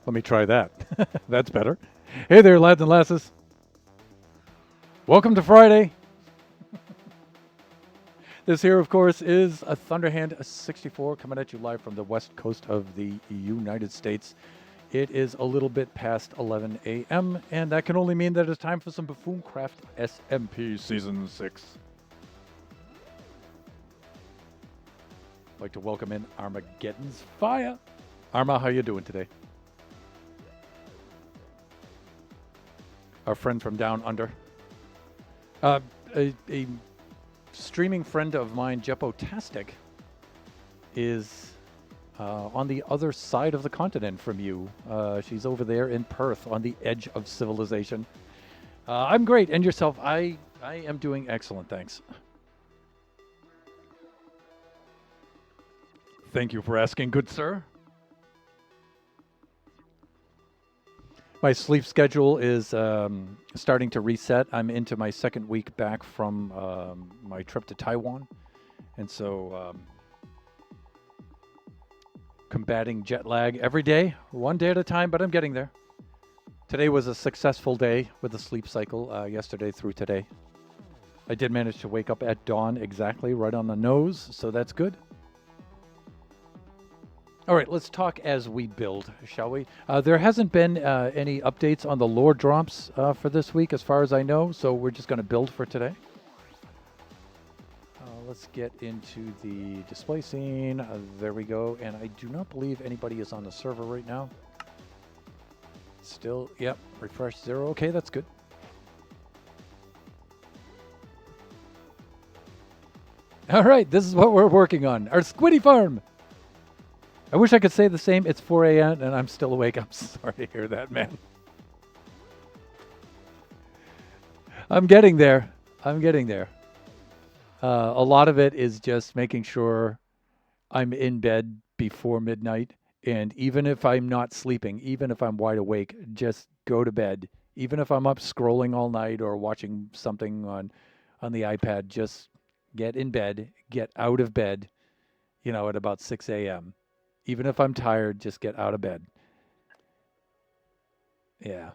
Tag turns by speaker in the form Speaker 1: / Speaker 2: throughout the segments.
Speaker 1: Let me try that. That's better. Hey there, lads and lasses. Welcome to Friday. This here, of course, is a Thunderhand 64 coming at you live from the west coast of the United States. It is a little bit past 11 a.m., and that can only mean that it's time for some Buffooncraft SMP Season 6. I'd like to welcome in Armageddon's Fire. Arma, how you doing today? Our friend from down under. A streaming friend of mine, Jeppo-tastic, is on the other side of the continent from you. She's over there in Perth on the edge of civilization. I'm great. And yourself? I am doing excellent, thanks. Thank you for asking, good sir. My sleep schedule is starting to reset. I'm into my second week back from my trip to Taiwan. And so combating jet lag every day, one day at a time, but I'm getting there. Today was a successful day with the sleep cycle, yesterday through today. I did manage to wake up at dawn exactly, right on the nose, so that's good. All right, let's talk as we build, shall we? There hasn't been any updates on the lore drops for this week, as far as I know, so we're just going to build for today. Let's get into the display scene. There we go, and I do not believe anybody is on the server right now. Still, yep, refresh 0. Okay, that's good. All right, this is what we're working on, our Squiddy farm. I wish I could say the same. It's 4 a.m. and I'm still awake. I'm sorry to hear that, man. I'm getting there. I'm getting there. A lot of it is just making sure I'm in bed before midnight. And even if I'm not sleeping, even if I'm wide awake, just go to bed. Even if I'm up scrolling all night or watching something on the iPad, just get in bed, get out of bed, at about 6 a.m. Even if I'm tired, just get out of bed. Yeah.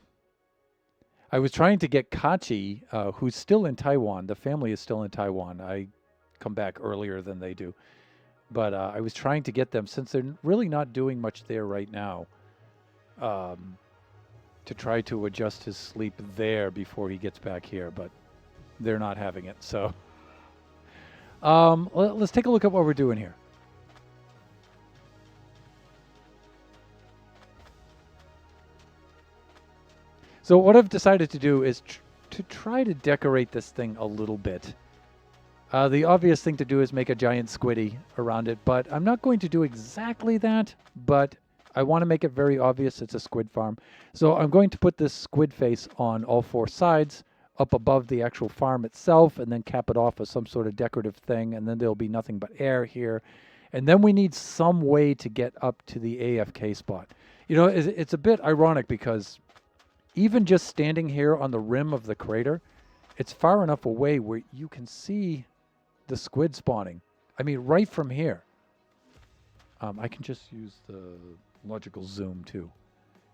Speaker 1: I was trying to get Kachi, who's still in Taiwan. The family is still in Taiwan. I come back earlier than they do. But I was trying to get them, since they're really not doing much there right now, to try to adjust his sleep there before he gets back here. But they're not having it. So let's take a look at what we're doing here. So what I've decided to do is to try to decorate this thing a little bit. The obvious thing to do is make a giant squiddy around it, but I'm not going to do exactly that, but I want to make it very obvious it's a squid farm. So I'm going to put this squid face on all 4 sides, up above the actual farm itself, and then cap it off with some sort of decorative thing, and then there'll be nothing but air here. And then we need some way to get up to the AFK spot. It's a bit ironic because even just standing here on the rim of the crater, it's far enough away where you can see the squid spawning. I mean, right from here. I can just use the logical zoom too.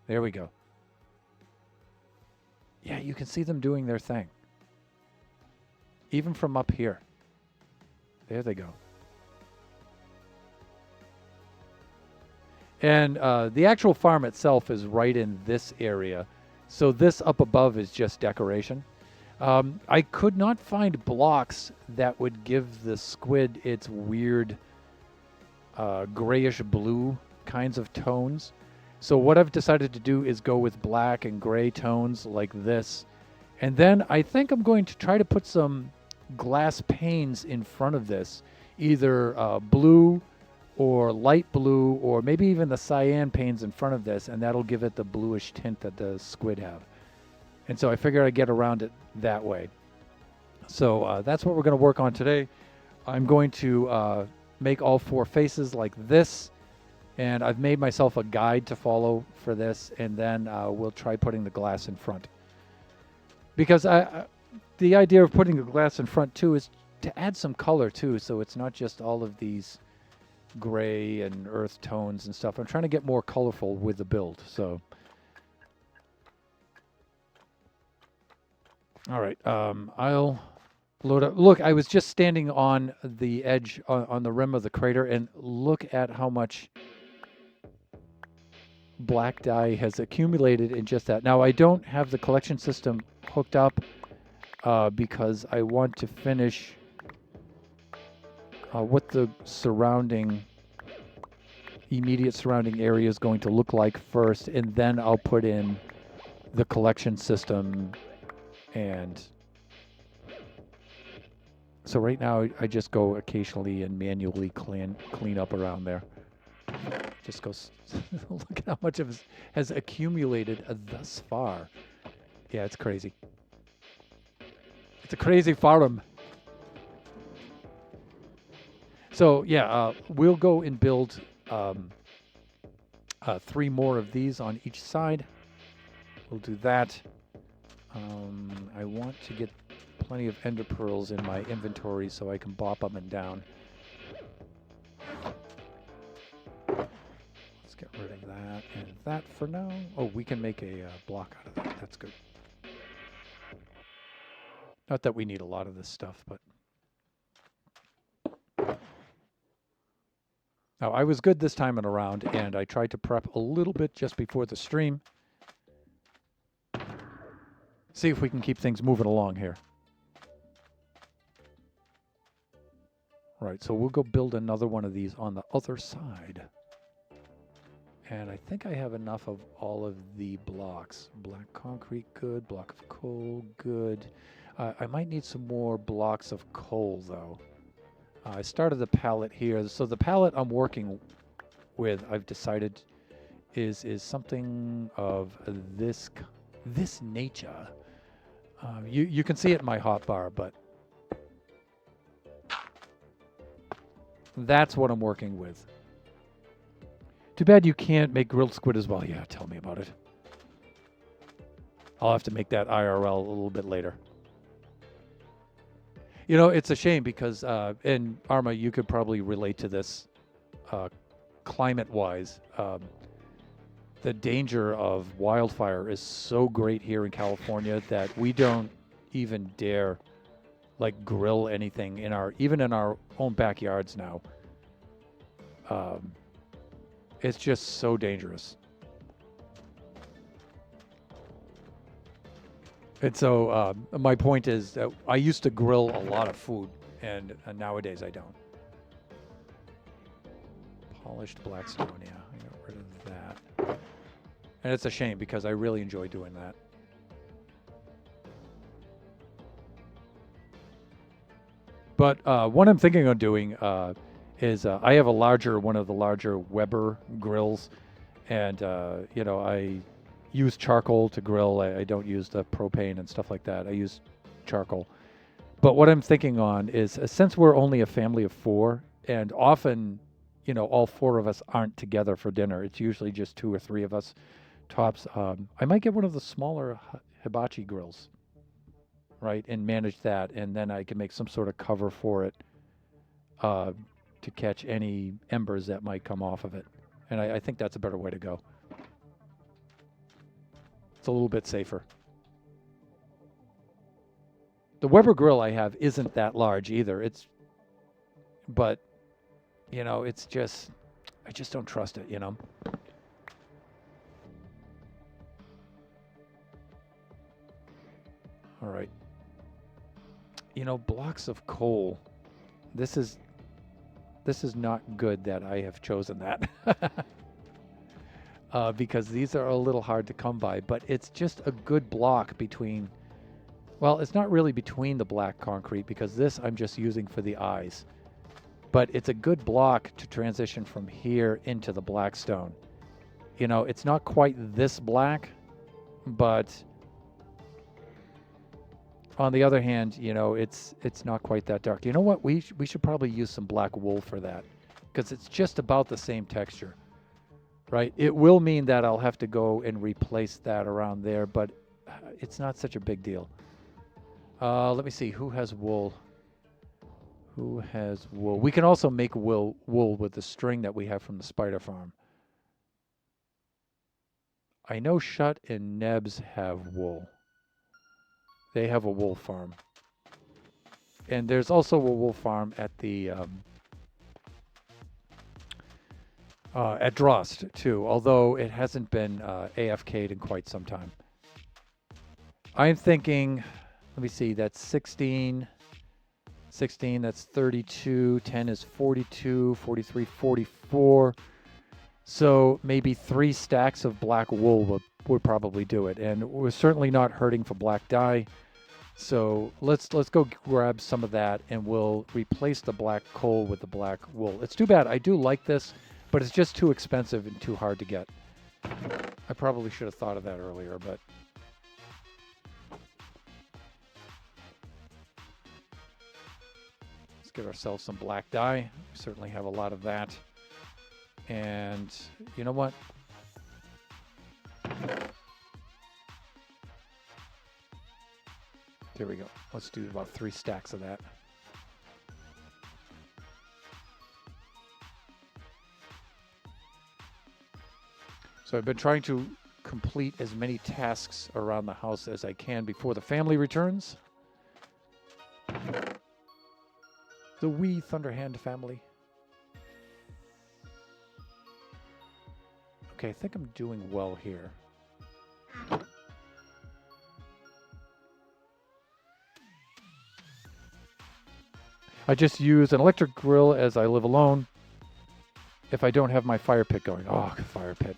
Speaker 1: There we go. Yeah, you can see them doing their thing. Even from up here. There they go. And the actual farm itself is right in this area. So this up above is just decoration. I could not find blocks that would give the squid its weird grayish blue kinds of tones. So what I've decided to do is go with black and gray tones like this. And then I think I'm going to try to put some glass panes in front of this, either blue or light blue, or maybe even the cyan panes in front of this, and that'll give it the bluish tint that the squid have. And so I figured I'd get around it that way. So that's what we're going to work on today. I'm going to make all 4 faces like this, and I've made myself a guide to follow for this, and then we'll try putting the glass in front. Because the idea of putting the glass in front too is to add some color too, so it's not just all of these gray and earth tones and stuff. I'm trying to get more colorful with the build. So, all right, I'll load up. Look, I was just standing on the edge, on the rim of the crater, and look at how much black dye has accumulated in just that. Now, I don't have the collection system hooked up because I want to finish what the immediate surrounding area is going to look like first, and then I'll put in the collection system. And so right now I just go occasionally and manually clean up around there. Just go look at how much of it has accumulated thus far. Yeah, it's crazy. It's a crazy farm. So yeah, we'll go and build 3 more of these on each side. We'll do that. I want to get plenty of ender pearls in my inventory so I can bop up and down. Let's get rid of that and that for now. Oh, we can make a block out of that. That's good. Not that we need a lot of this stuff, but... Now, I was good this time around, and I tried to prep a little bit just before the stream. See if we can keep things moving along here. Right, so we'll go build another one of these on the other side. And I think I have enough of all of the blocks. Black concrete, good. Block of coal, good. I might need some more blocks of coal, though. I started the palette here. So the palette I'm working with, I've decided, is something of this nature. You can see it in my hotbar, but that's what I'm working with. Too bad you can't make grilled squid as well. Yeah, tell me about it. I'll have to make that IRL a little bit later. You know, it's a shame because, and Arma, you could probably relate to this climate-wise. The danger of wildfire is so great here in California that we don't even dare, like, grill anything even in our own backyards now. It's just so dangerous. And so my point is that I used to grill a lot of food, and nowadays I don't. Polished blackstone, yeah, I got rid of that. And it's a shame because I really enjoy doing that. But what I'm thinking of doing is I have one of the larger Weber grills, and you know, I use charcoal to grill. I don't use the propane and stuff like that. I use charcoal. But what I'm thinking on is, since we're only a family of 4, and often, you know, all 4 of us aren't together for dinner. It's usually just 2 or 3 of us tops. I might get one of the smaller hibachi grills, right, and manage that, and then I can make some sort of cover for it to catch any embers that might come off of it. And I think that's a better way to go. It's a little bit safer. The Weber grill I have isn't that large either. But, you know, it's just, I just don't trust it, you know. All right. You know, blocks of coal. This is not good that I have chosen that. Because these are a little hard to come by, but it's just a good block between, well, it's not really between the black concrete, because this I'm just using for the eyes. but it's a good block to transition from here into the black stone. You know, it's not quite this black, but on the other hand, you know, it's not quite that dark. You know what? We should probably use some black wool for that, because it's just about the same texture, right? It will mean that I'll have to go and replace that around there, but it's not such a big deal. Let me see. Who has wool? Who has wool? We can also make wool with the string that we have from the spider farm. I know Shut and Nebs have wool. They have a wool farm. And there's also a wool farm at the at Drost too, although it hasn't been AFK'd in quite some time. I'm thinking, let me see, that's 16, that's 32, 10 is 42, 43, 44. So maybe 3 stacks of black wool would probably do it. And we're certainly not hurting for black dye. So let's go grab some of that, and we'll replace the black coal with the black wool. It's too bad. I do like this, but it's just too expensive and too hard to get. I probably should have thought of that earlier, but... let's get ourselves some black dye. We certainly have a lot of that. And you know what? There we go. Let's do about 3 stacks of that. So I've been trying to complete as many tasks around the house as I can before the family returns. The wee Thunderhand family. Okay, I think I'm doing well here. I just use an electric grill as I live alone if I don't have my fire pit going. Oh, fire pit.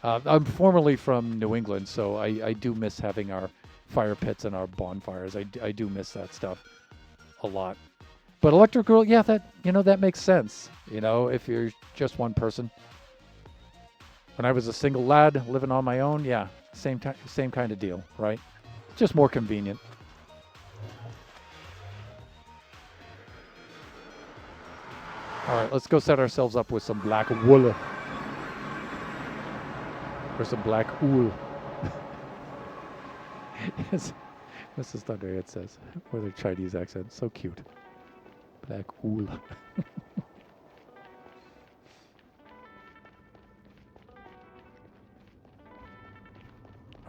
Speaker 1: I'm formerly from New England, so I do miss having our fire pits and our bonfires. I do miss that stuff a lot. But electric grill, yeah, that makes sense. You know, if you're just one person. When I was a single lad living on my own, yeah, same kind of deal, right? Just more convenient. All right, let's go set ourselves up with some black wool. Or some black wool. Yes, Mrs. Thunder, it says, with a Chinese accent. So cute. Black wool.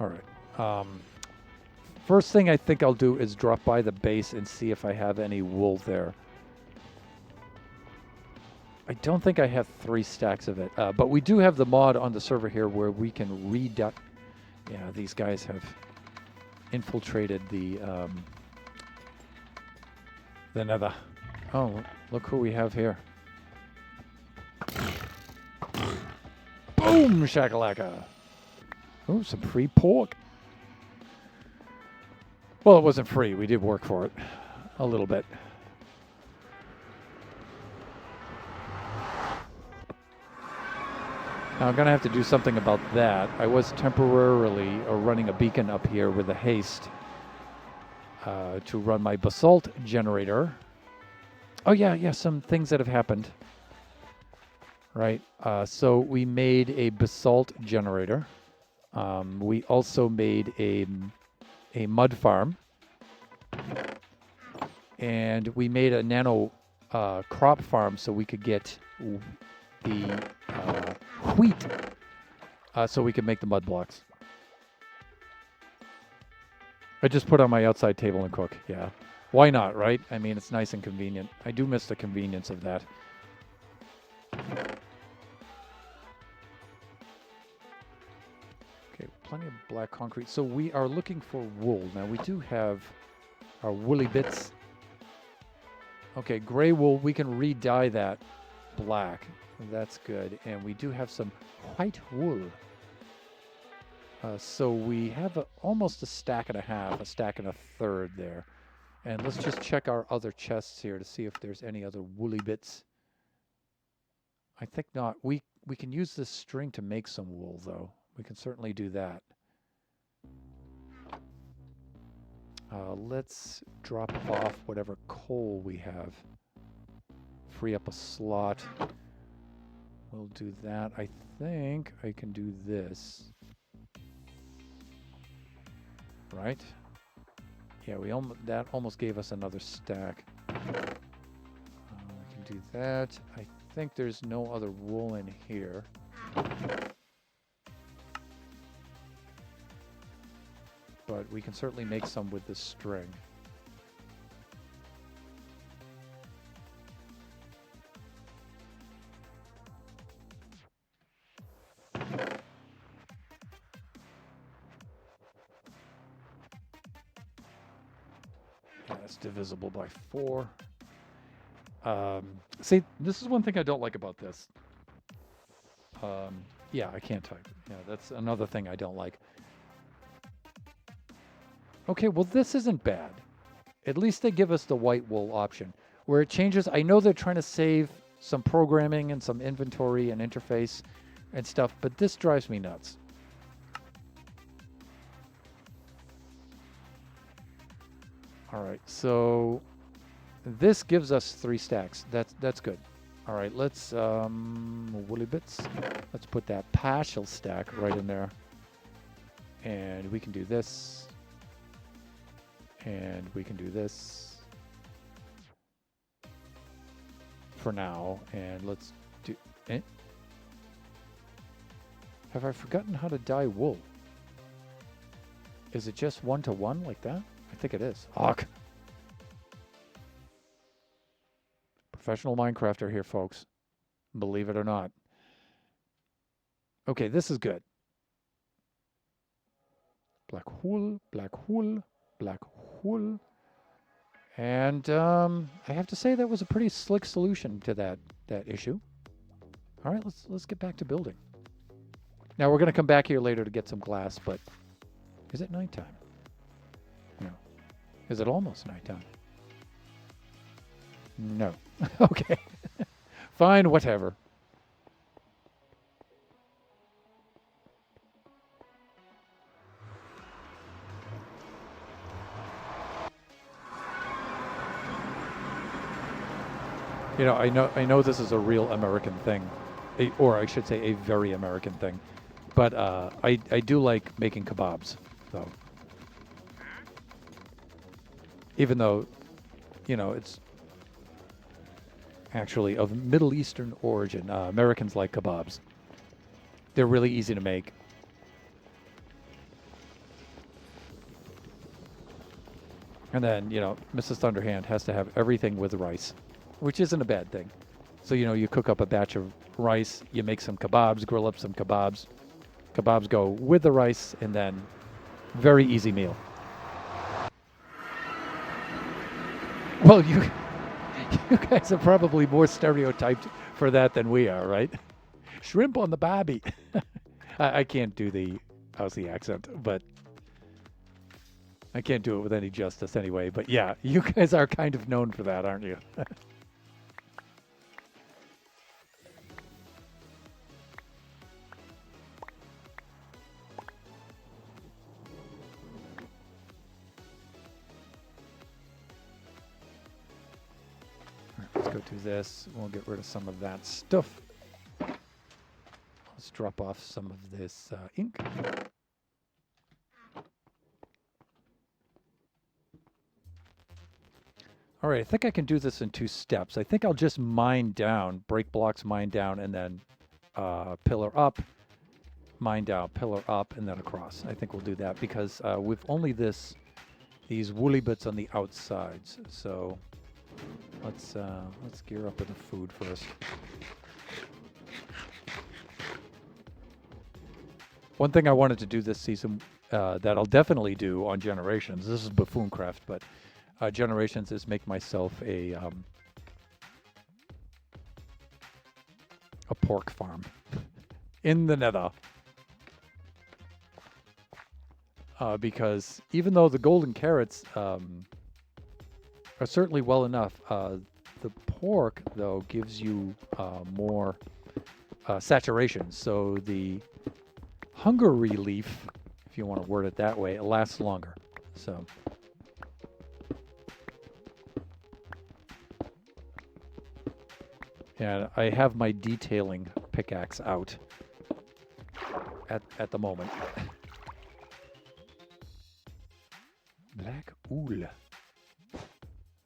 Speaker 1: All right. First thing I think I'll do is drop by the base and see if I have any wool there. I don't think I have 3 stacks of it, but we do have the mod on the server here where we can reduct. Yeah, these guys have infiltrated the nether. Oh, look who we have here. Boom, shakalaka. Oh, some free pork. Well, it wasn't free. We did work for it a little bit. Now, I'm going to have to do something about that. I was temporarily running a beacon up here with a haste to run my basalt generator. Oh, yeah, some things that have happened. Right. So we made a basalt generator. We also made a mud farm. And we made a nano crop farm so we could get the wheat so we could make the mud blocks. I just put on my outside table and cook. Yeah. Why not, right? I mean, it's nice and convenient. I do miss the convenience of that. Okay, plenty of black concrete. So we are looking for wool. Now, we do have our woolly bits. Okay, gray wool. We can re-dye that black. That's good. And we do have some white wool. So we have almost a stack and a half, a stack and a third there. And let's just check our other chests here to see if there's any other woolly bits. I think not. We can use this string to make some wool, though. We can certainly do that. Let's drop off whatever coal we have. Free up a slot. We'll do that. I think I can do this. Right? Yeah, that almost gave us another stack. We can do that. I think there's no other wool in here. But we can certainly make some with this string. Yeah, it's divisible by 4. See, this is one thing I don't like about this. Yeah, I can't type. Yeah, that's another thing I don't like. Okay, well, this isn't bad. At least they give us the white wool option. Where it changes, I know they're trying to save some programming and some inventory and interface and stuff, but this drives me nuts. All right, so this gives us 3 stacks. That's good. All right, let's woolly bits. Let's put that partial stack right in there, and we can do this, and we can do this for now. And let's do. Have I forgotten how to dye wool? Is it just 1-to-1 like that? I think it is. Ugh. Professional Minecrafter here, folks. Believe it or not. Okay, this is good. Black wool, black wool, black wool. And I have to say that was a pretty slick solution to that issue. All right, let's get back to building. Now we're going to come back here later to get some glass, but is it nighttime? No. Is it almost nighttime? No. Okay. Fine, whatever. You know, I know this is a real American thing, or I should say a very American thing, but I do like making kebabs, though. Even though, you know, it's actually of Middle Eastern origin. Americans like kebabs. They're really easy to make. And then, you know, Mrs. Thunderhand has to have everything with rice, which isn't a bad thing. So, you know, you cook up a batch of rice, you make some kebabs, grill up some kebabs. Kebabs go with the rice, and then very easy meal. Well, you guys are probably more stereotyped for that than we are, right? Shrimp on the barbie. I can't do the Aussie accent, but I can't do it with any justice anyway. But yeah, you guys are kind of known for that, aren't you? Let's go do this. We'll get rid of some of that stuff. Let's drop off some of this ink. All right, I think I can do this in 2 steps. I think I'll just mine down, break blocks, mine down, and then pillar up, mine down, pillar up, and then across. I think we'll do that because with only these woolly bits on the outsides. So let's gear up with the food first. One thing I wanted to do this season that I'll definitely do on Generations. This is Buffooncraft, but Generations is make myself a pork farm in the Nether. Because even though the golden carrots are certainly well enough. The pork, though, gives you more saturation. So the hunger relief, if you want to word it that way, it lasts longer. So. And I have my detailing pickaxe out at the moment. Black ool.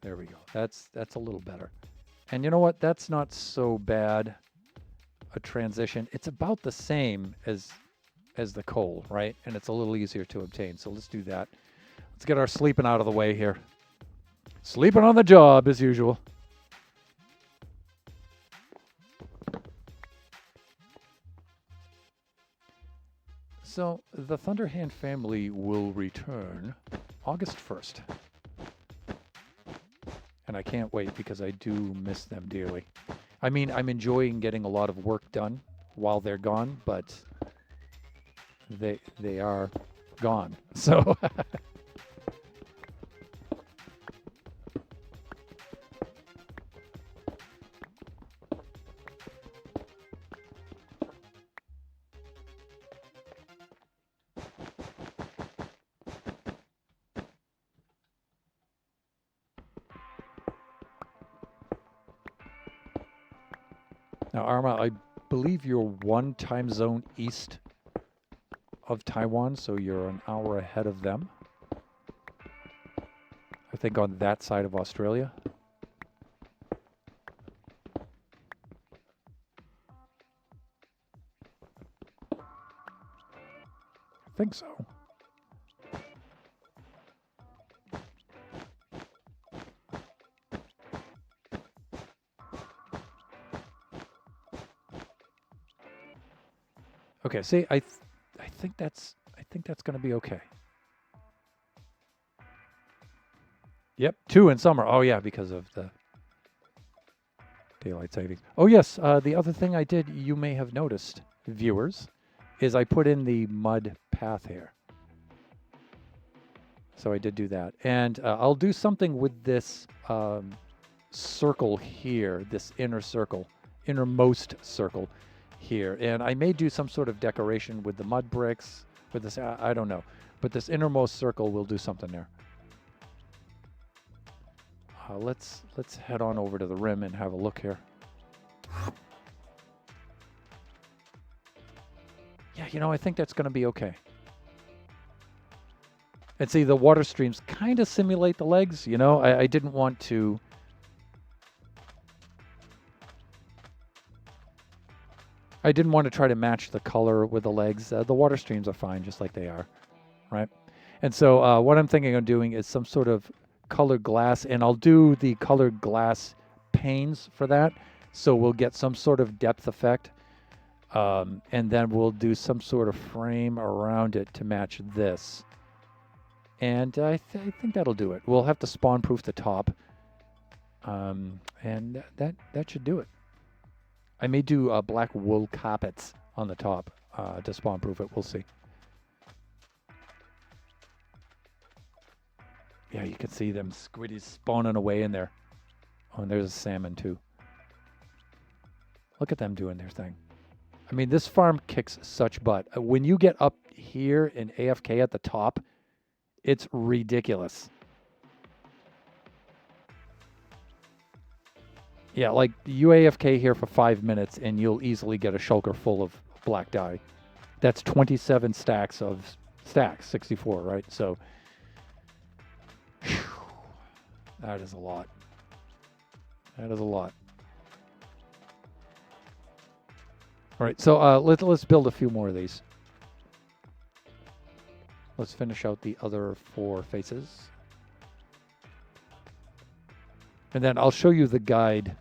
Speaker 1: There we go. That's a little better. And you know what? That's not so bad a transition. It's about the same as the coal, right? And it's a little easier to obtain. So let's do that. Let's get our sleeping out of the way here. Sleeping on the job as usual. So the Thunderhand family will return August 1st. And I can't wait because I do miss them dearly. I mean, I'm enjoying getting a lot of work done while they're gone, but they are gone. So now, Arma, I believe you're one time zone east of Taiwan, so you're an hour ahead of them. I think on that side of Australia. I think so. Okay, see, I think that's going to be okay. Yep, 2 in summer. Oh yeah, because of the daylight savings. Oh yes, the other thing I did, you may have noticed, viewers, is I put in the mud path here. So I did do that, and I'll do something with this circle here, this innermost circle here, and I may do some sort of decoration with the mud bricks, with this, I don't know, but this innermost circle will do something there. Let's head on over to the rim and have a look here. Yeah, you know, I think that's going to be okay. And see, the water streams kind of simulate the legs, you know. I didn't want to... I didn't want to try to match the color with the legs. The water streams are fine just like they are, right? And so what I'm thinking of doing is some sort of colored glass, and I'll do the colored glass panes for that. So we'll get some sort of depth effect. And then we'll do some sort of frame around it to match this. And I think that'll do it. We'll have to spawn-proof the top. And that should do it. I may do black wool carpets on the top to spawn-proof it. We'll see. Yeah, you can see them squiddies spawning away in there. Oh, and there's a salmon too. Look at them doing their thing. I mean, this farm kicks such butt. When you get up here in AFK at the top, it's ridiculous. Yeah, like you AFK here for 5 minutes and you'll easily get a shulker full of black dye. That's 27 stacks of 64, right? So, whew, that is a lot. That is a lot. All right, so let's build a few more of these. Let's finish out the other 4 faces. And then I'll show you the guide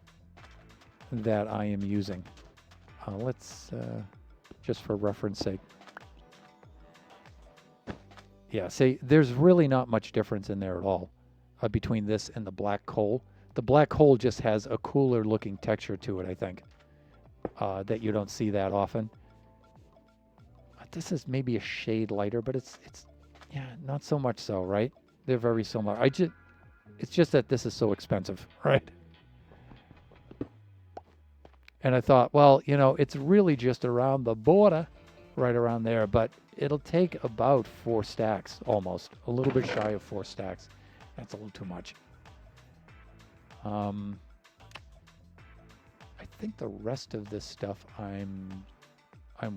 Speaker 1: that I am using. Let's, just for reference sake. Yeah, see, there's really not much difference in there at all between this and the black coal. The black coal just has a cooler looking texture to it, I think, that you don't see that often. This is maybe a shade lighter, but it's yeah, not so much so, right? They're very similar. It's just that this is so expensive, right? And I thought, well, you know, it's really just around the border, right around there, but it'll take about 4 stacks, almost. A little bit shy of 4 stacks. That's a little too much. I think the rest of this stuff I'm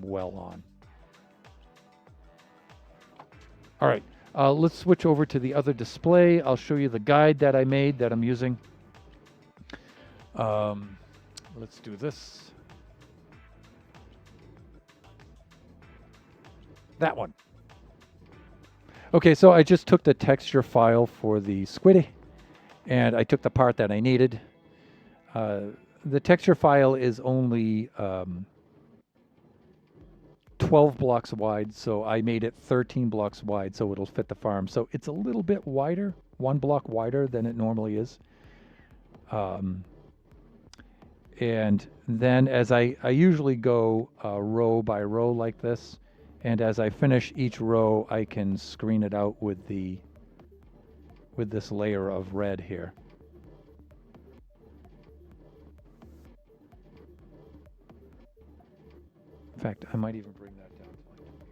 Speaker 1: well on. All right, let's switch over to the other display. I'll show you the guide that I made that I'm using. Let's do this. That one. Okay, so I just took the texture file for the squiddy, and I took the part that I needed. The texture file is only 12 blocks wide, so I made it 13 blocks wide so it'll fit the farm. So it's a little bit wider, 1 block wider than it normally is. And then as I usually go row by row like this, and as I finish each row, I can screen it out with this layer of red here. In fact, I might even bring that down to like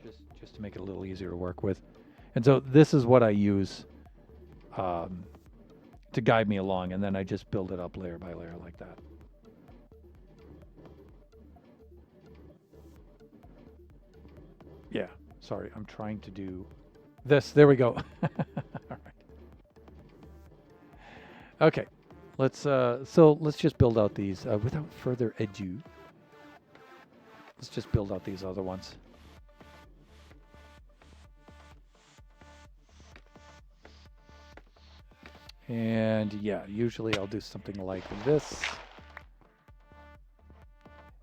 Speaker 1: 20%, just to make it a little easier to work with. And so this is what I use to guide me along, and then I just build it up layer by layer like that. Yeah, sorry, I'm trying to do this. There we go. All right. Okay, let's just build out these without further ado. Let's just build out these other ones. And yeah, usually I'll do something like this.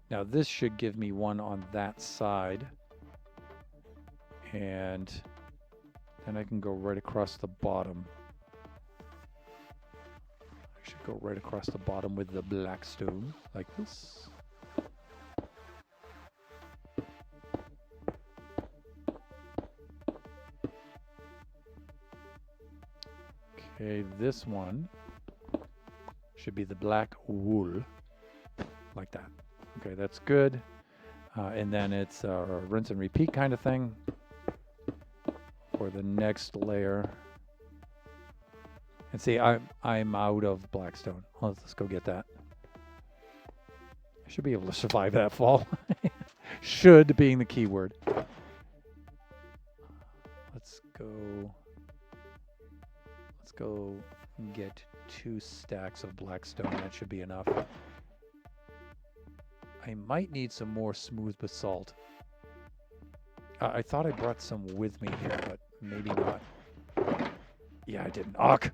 Speaker 1: Now this should give me one on that side. And then I can go right across the bottom. I should go right across the bottom with the black stone, like this. Okay, this one should be the black wool, like that. Okay, that's good. And then it's a rinse and repeat kind of thing for the next layer. And see, I'm out of blackstone. Let's go get that. I should be able to survive that fall. Should being the key word. Let's go get 2 stacks of blackstone. That should be enough. I might need some more smooth basalt. I thought I brought some with me here, but maybe not. Yeah, I didn't. Ugh!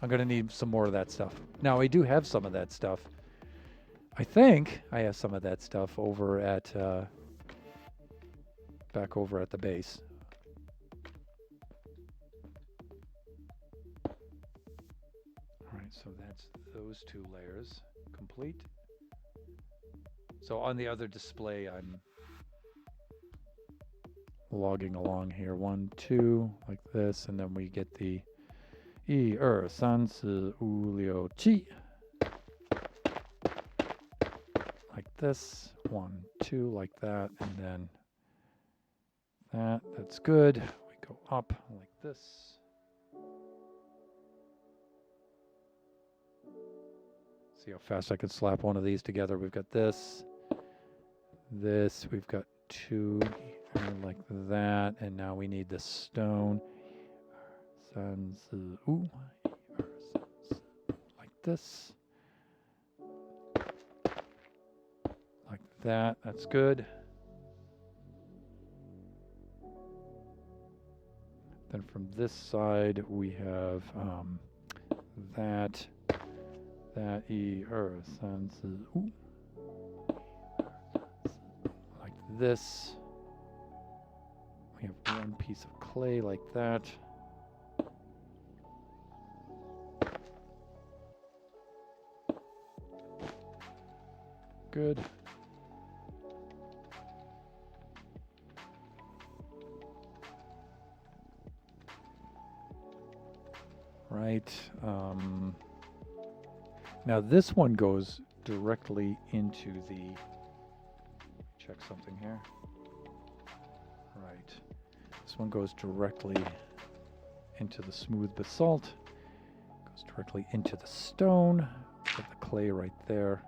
Speaker 1: I'm going to need some more of that stuff. Now, I do have some of that stuff. I think I have some of that stuff over at, back over at the base. All right, so that's those 2 layers complete. So on the other display, I'm logging along here. 1, 2, like this, and then we get the 1, 2, 3, 4, 5, 6. Like this. 1, 2, like that, and then that. That's good. We go up like this. See how fast I can slap one of these together. We've got this. We've got 2 like that, and now we need the stone. Like this. Like that. That's good. Then from this side we have that. Like this. We have 1 piece of clay like that. Good. right? Now this one goes directly into the, check something here. Right. This one goes directly into the smooth basalt, goes directly into the stone, put the clay right there.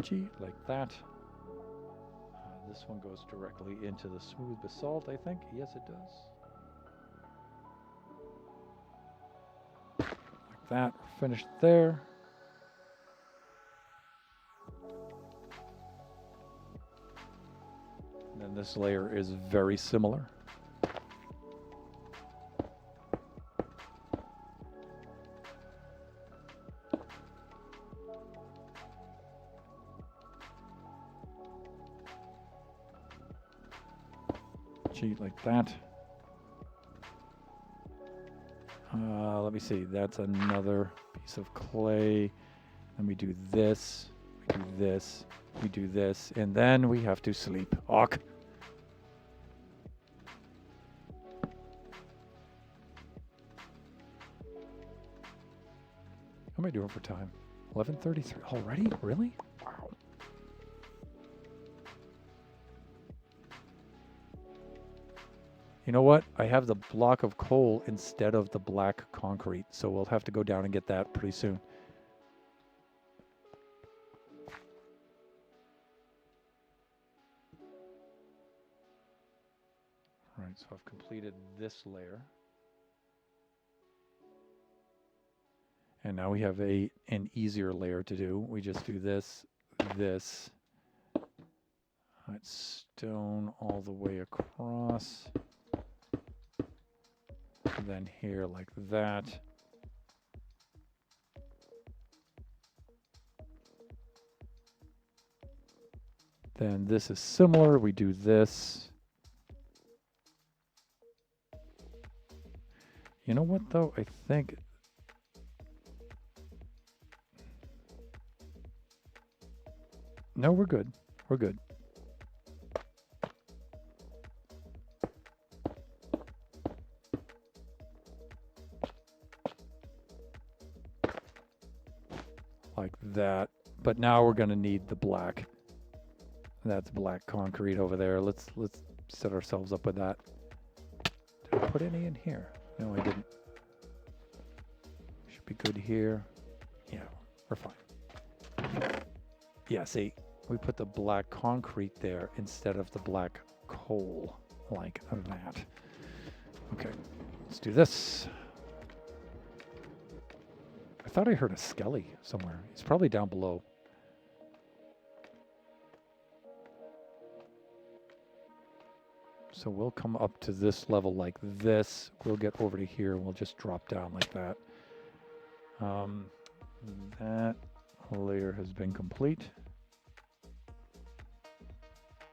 Speaker 1: G, like that. This one goes directly into the smooth basalt, I think. Yes, it does. Like that. We're finished there. And then this layer is very similar. Like that. Let me see. That's another piece of clay. Then we do this. We do this. We do this. And then we have to sleep. Awk. How am I doing for time? 11:33 already? Really? Wow. You know what? I have the block of coal instead of the black concrete, so we'll have to go down and get that pretty soon. All right, so I've completed this layer. And now we have an easier layer to do. We just do this, this. It's stone all the way across. And then here like that. Then this is similar. We do this. You know what though? I think no, we're good. We're good. Like that. But now we're going to need the black. That's black concrete over there. Let's set ourselves up with that. Did I put any in here? No, I didn't. Should be good here. Yeah, we're fine. Yeah, see, we put the black concrete there instead of the black coal, like that. Okay, let's do this. I thought I heard a skelly somewhere. It's probably down below. So we'll come up to this level like this. We'll get over to here and we'll just drop down like that. That layer has been complete.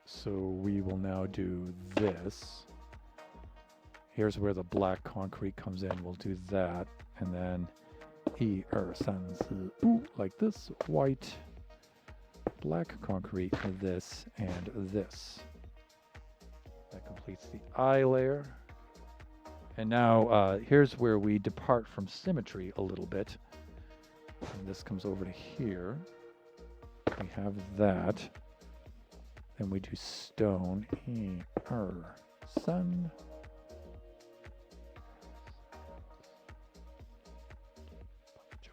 Speaker 1: So we will now do this. Here's where the black concrete comes in. We'll do that. And then like this, white, black concrete, this, and this. That completes the eye layer. And now here's where we depart from symmetry a little bit. And this comes over to here. We have that. Then we do stone. Sun.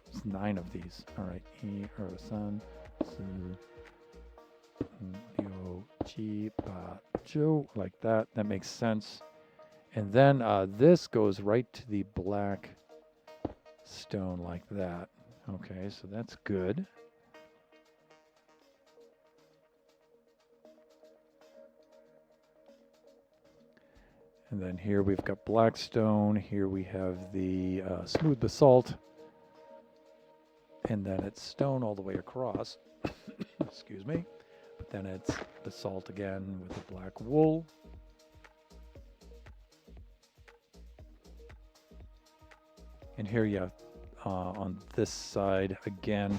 Speaker 1: It's 9 of these. All right. Sun. Like that. That makes sense. And then this goes right to the black stone like that. Okay, so that's good. And then here we've got black stone. Here we have the smooth basalt. And then it's stone all the way across. Excuse me. But then it's basalt again with the black wool. And here you have on this side again,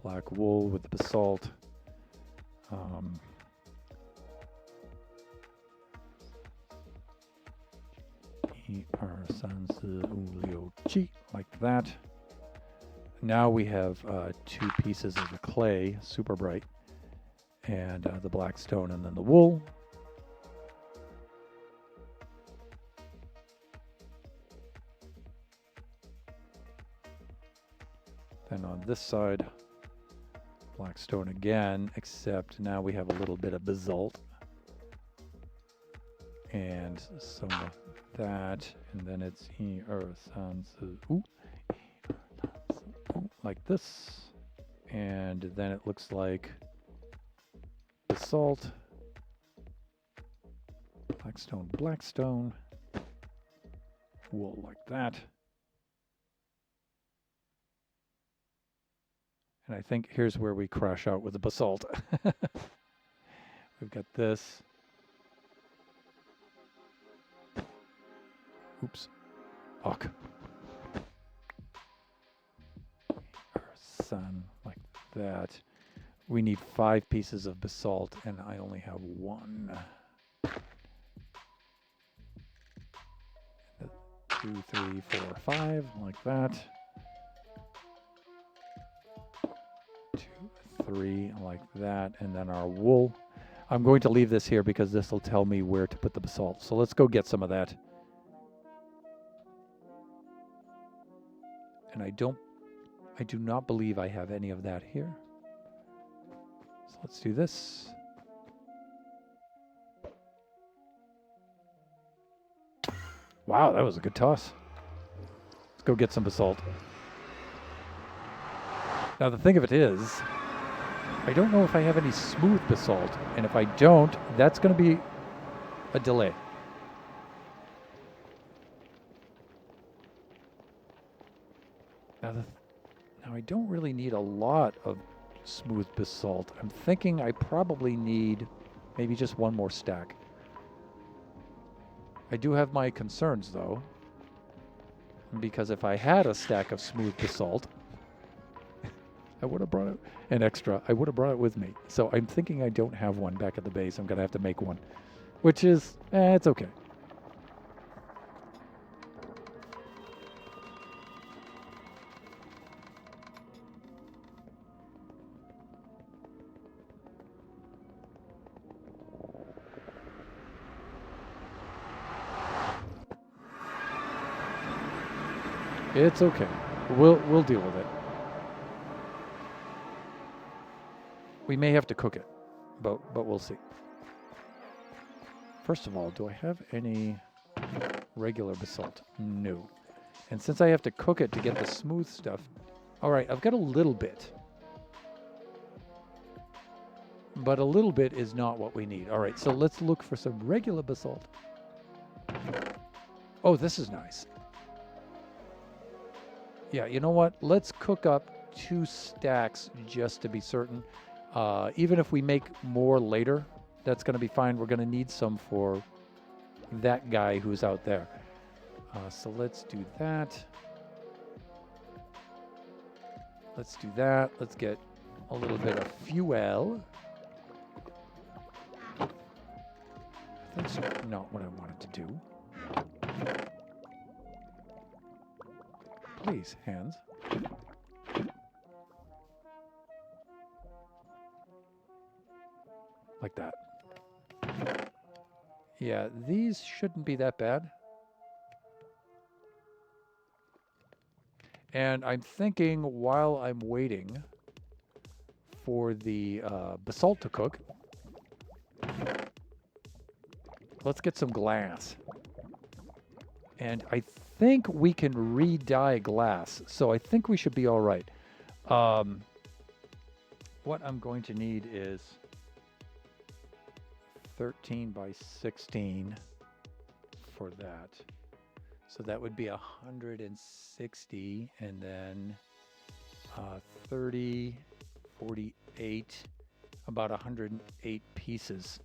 Speaker 1: black wool with the basalt. like that. Now we have 2 pieces of the clay, super bright, and the black stone, and then the wool. Then on this side, black stone again, except now we have a little bit of basalt. And some of that, and then it's like this. And then it looks like basalt, black stone, wool like that. And I think here's where we crash out with the basalt. We've got this. Oops. Fuck. Sun, like that. We need 5 pieces of basalt, and I only have 1. 2, 3, 4, 5, like that. 2, 3, like that, and then our wool. I'm going to leave this here because this will tell me where to put the basalt. So let's go get some of that. And I do not believe I have any of that here. So let's do this. Wow, that was a good toss. Let's go get some basalt. Now the thing of it is, I don't know if I have any smooth basalt, and if I don't, that's going to be a delay. Now I don't really need a lot of smooth basalt. I'm thinking I probably need maybe just 1 more stack. I do have my concerns though, because if I had a stack of smooth basalt, I would have brought it an extra. I would have brought it with me. So I'm thinking I don't have one back at the base. I'm going to have to make one, which is, it's okay. It's okay. We'll deal with it. We may have to cook it, but we'll see. First of all, do I have any regular basalt? No. And since I have to cook it to get the smooth stuff, all right, I've got a little bit. But a little bit is not what we need. All right, so let's look for some regular basalt. Oh, this is nice. Yeah, you know what? Let's cook up 2 stacks just to be certain. Even if we make more later, that's going to be fine. We're going to need some for that guy who's out there. So let's do that. Let's do that. Let's get a little bit of fuel. That's not what I wanted to do. Please, hands. Like that. Yeah, these shouldn't be that bad. And I'm thinking while I'm waiting for the basalt to cook, let's get some glass. And I think we can re-dye glass, so I think we should be all right. What I'm going to need is 13 by 16 for that. So that would be 160, and then 30, 48, about 108 pieces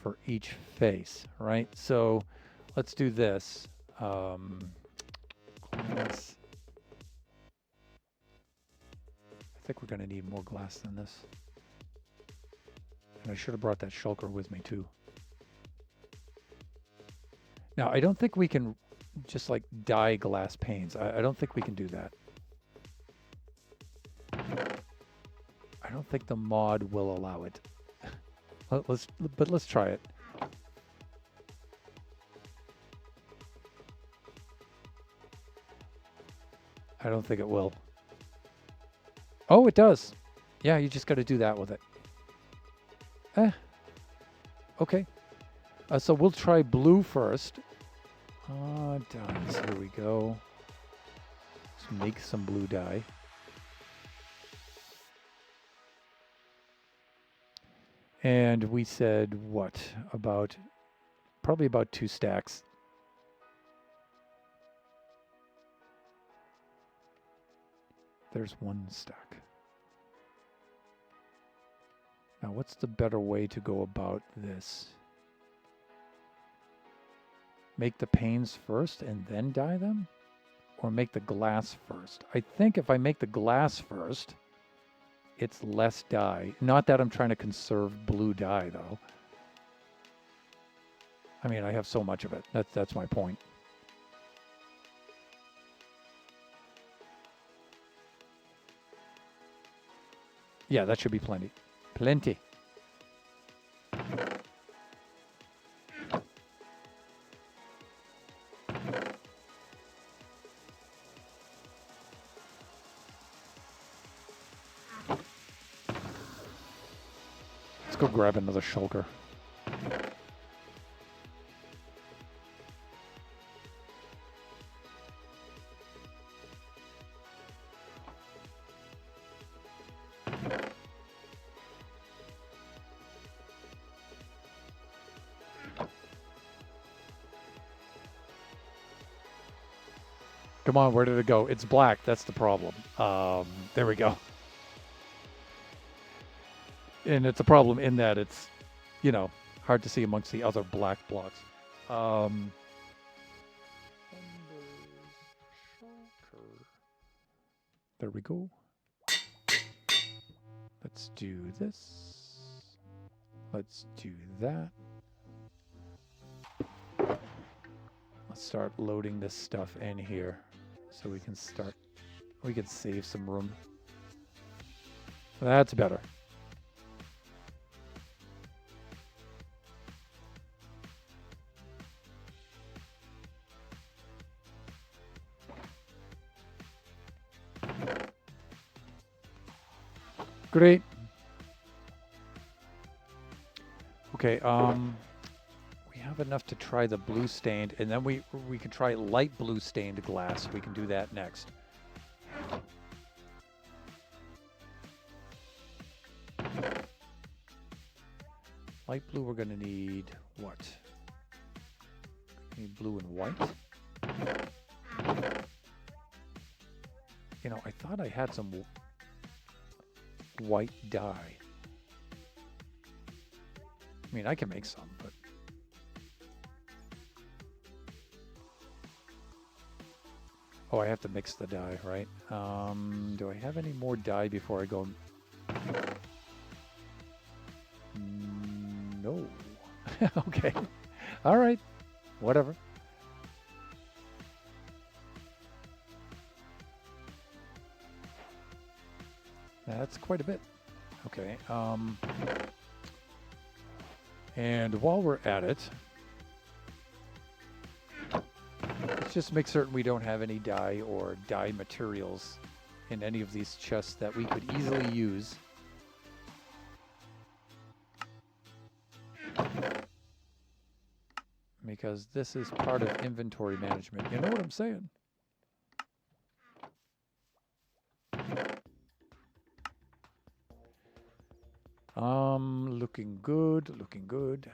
Speaker 1: for each face, right? So let's do this. Glass. I think we're going to need more glass than this. And I should have brought that shulker with me too. Now, I don't think we can just like dye glass panes. I don't think we can do that. I don't think the mod will allow it. Let's try it. I don't think it will. Oh, it does. Yeah, you just got to do that with it. Okay. So we'll try blue first. Dyes. Here we go. Let's make some blue dye. And we said what? Probably about 2 stacks. There's 1 stack. Now, what's the better way to go about this? Make the panes first and then dye them? Or make the glass first? I think if I make the glass first, it's less dye. Not that I'm trying to conserve blue dye, though. I mean, I have so much of it. That's my point. Yeah, that should be plenty. Plenty. Let's go grab another shulker. Come on, where did it go? It's black. That's the problem. There we go. And it's a problem in that it's, you know, hard to see amongst the other black blocks. There we go. Let's do this. Let's do that. Let's start loading this stuff in here so we can save some room. That's better. Great. Okay, we have enough to try the blue stained, and then we can try light blue stained glass. We can do that next. Light blue, we're gonna need what? We need blue and white. You know, I thought I had some white dye. I mean, I can make some, but oh, I have to mix the dye, right? Do I have any more dye before I go? No. Okay. All right. Whatever. That's quite a bit. Okay. And while we're at it, let's just make certain we don't have any dye or dye materials in any of these chests that we could easily use. Because this is part of inventory management. You know what I'm saying? Looking good, looking good.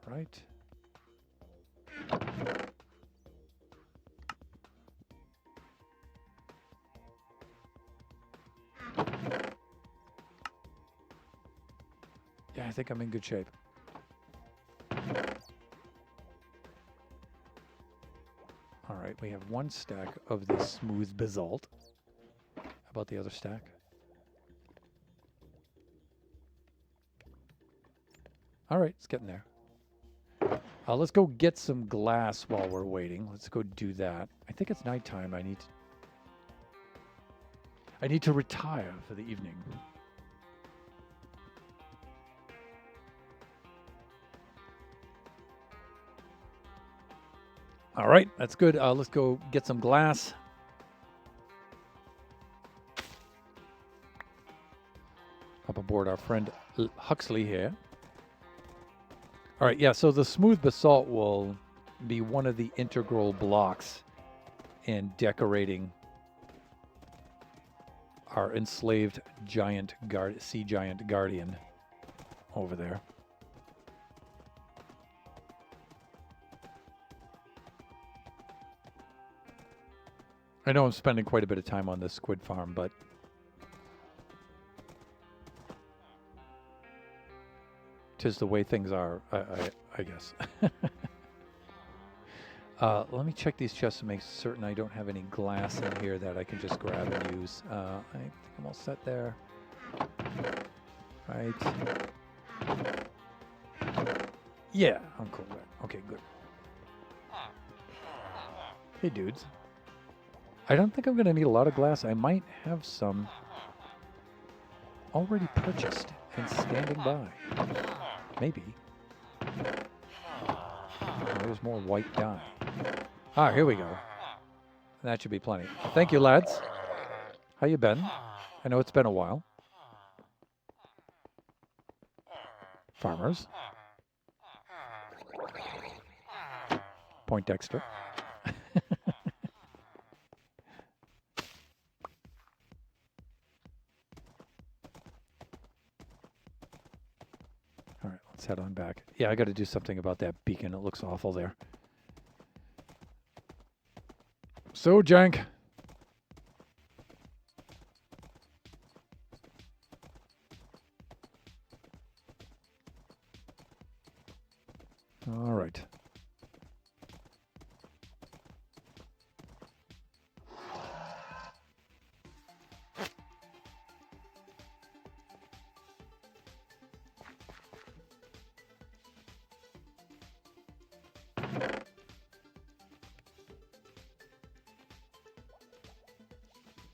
Speaker 1: Right. Yeah, I think I'm in good shape. All right, we have 1 stack of this smooth basalt. How about the other stack? All right, it's getting there. Let's go get some glass while we're waiting. Let's go do that. I think it's nighttime. I need to retire for the evening. All right, that's good. Let's go get some glass. Up aboard our friend Huxley here. All right, yeah, so the smooth basalt will be one of the integral blocks in decorating our enslaved sea giant guardian over there. I know I'm spending quite a bit of time on this squid farm, but tis the way things are, I guess. Let me check these chests to make certain I don't have any glass in here that I can just grab and use. I think I'm all set there. Right. Yeah, I'm cool with that. Okay, good. Hey, dudes. I don't think I'm going to need a lot of glass. I might have some already purchased and standing by. Maybe. Oh, there's more white dye. Ah, here we go. That should be plenty. Thank you, lads. How you been? I know it's been a while. Farmers. Point Dexter. All right, let's head on back. Yeah, I got to do something about that beacon. It looks awful there. So, Jank. All right.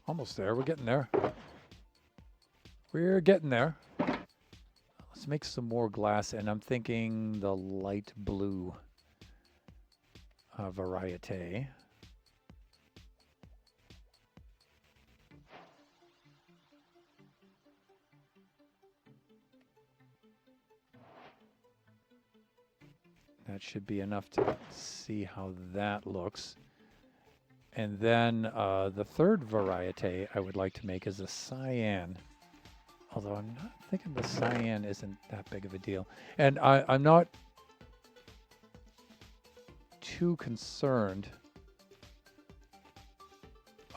Speaker 1: Almost there. We're getting there. We're getting there. Let's make some more glass, and I'm thinking the light blue variety. That should be enough to see how that looks. And then the third variety I would like to make is a cyan. Although I'm not thinking the cyan isn't that big of a deal. And I'm not too concerned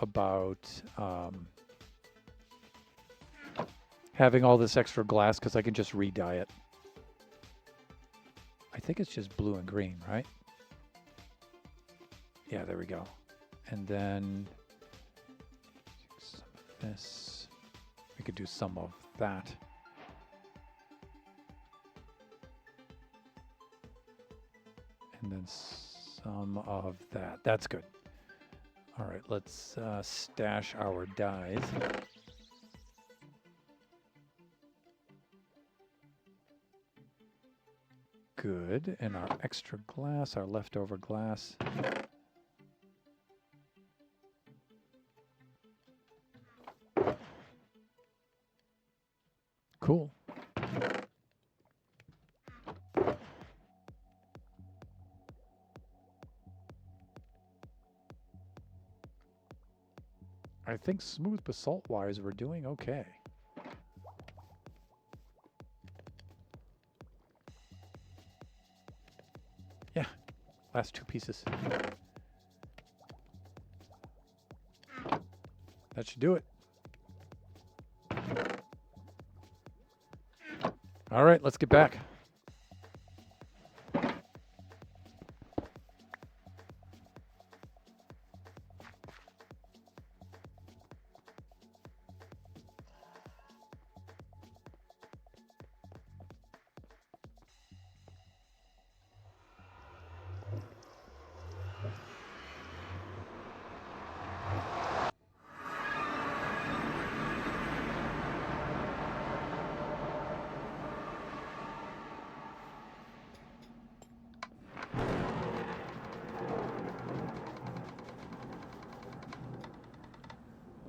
Speaker 1: about having all this extra glass because I can just re-dye it. I think it's just blue and green, right? Yeah, there we go. And then some of this. We could do some of that. And then some of that. That's good. All right, let's stash our dyes. Good. And our extra glass, our leftover glass. Cool. I think smooth basalt wise we're doing okay. Yeah, last two pieces. That should do it. All right, let's get back.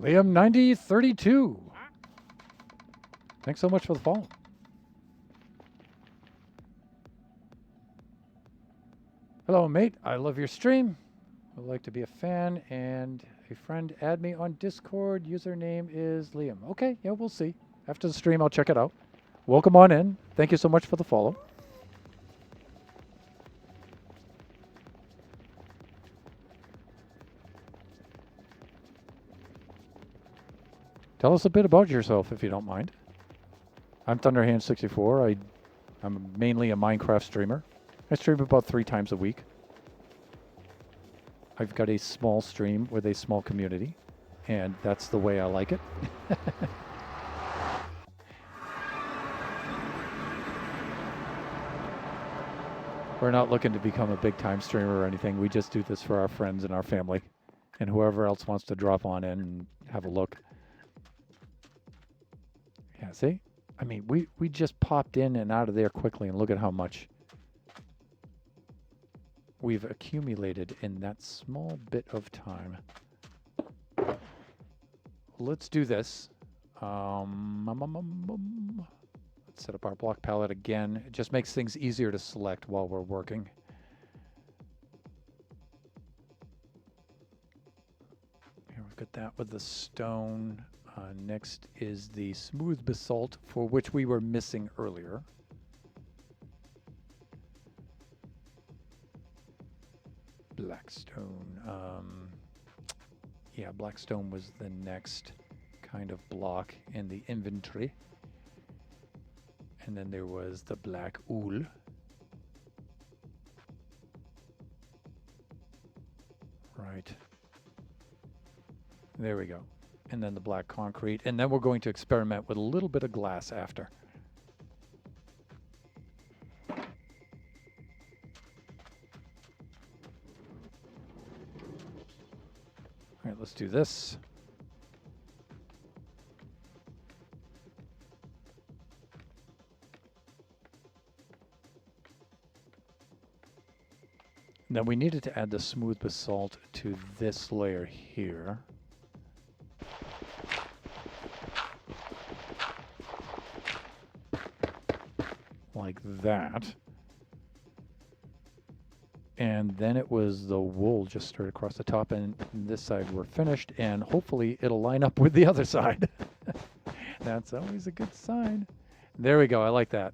Speaker 1: Liam9032. Thanks so much for the follow. Hello, mate. I love your stream. I'd like to be a fan and a friend. Add me on Discord. Username is Liam. Okay, yeah, we'll see. After the stream, I'll check it out. Welcome on in. Thank you so much for the follow. Tell us a bit about yourself, if you don't mind. I'm Thunderhand64. I'm mainly a Minecraft streamer. I stream about 3 times a week. I've got a small stream with a small community, and that's the way I like it. We're not looking to become a big-time streamer or anything. We just do this for our friends and our family, and whoever else wants to drop on in and have a look. Yeah, see? I mean, we just popped in and out of there quickly, and look at how much we've accumulated in that small bit of time. Let's do this. Let's set up our block palette again. It just makes things easier to select while we're working. Here we've got that with the stone. Next is the smooth basalt, for which we were missing earlier. Blackstone. Yeah, blackstone was the next kind of block in the inventory. And then there was the black wool. Right. There we go. And then the black concrete. And then we're going to experiment with a little bit of glass after. All right, let's do this. Now we needed to add the smooth basalt to this layer here. Like that. And then it was the wool just straight across the top, and this side we're finished, and hopefully it'll line up with the other side. That's always a good sign. There we go. I like that.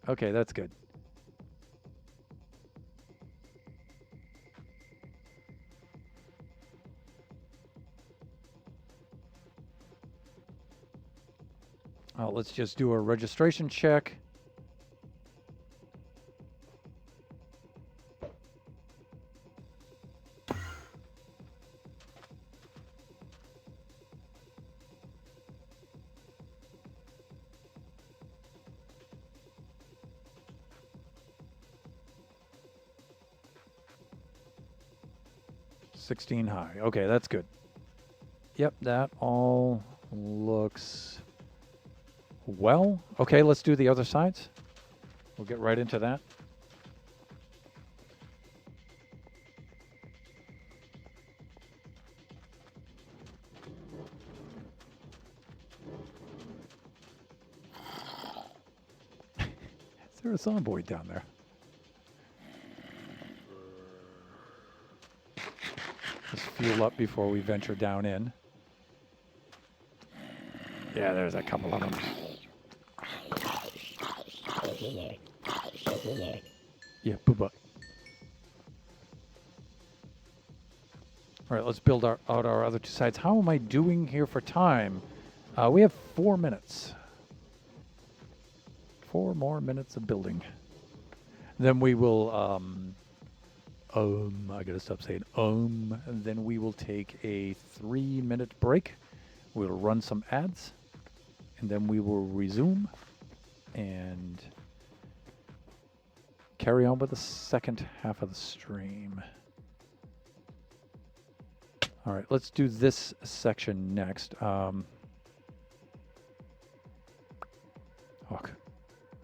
Speaker 1: Okay, that's good. Let's just do a registration check. $16 high. Okay, that's good. Yep, that all looks well. Okay, let's do the other sides. We'll get right into that. Is there a zomboid down there? Just fuel up before we venture down in. Yeah, there's a couple of them. Yeah, booba. All right, let's build out our other 2 sides. How am I doing here for time? We have 4 minutes. 4 more minutes of building. Then we will, I gotta stop saying, and then we will take a 3-minute break. We'll run some ads, and then we will resume and carry on with the second half of the stream. All right, let's do this section next. Hook.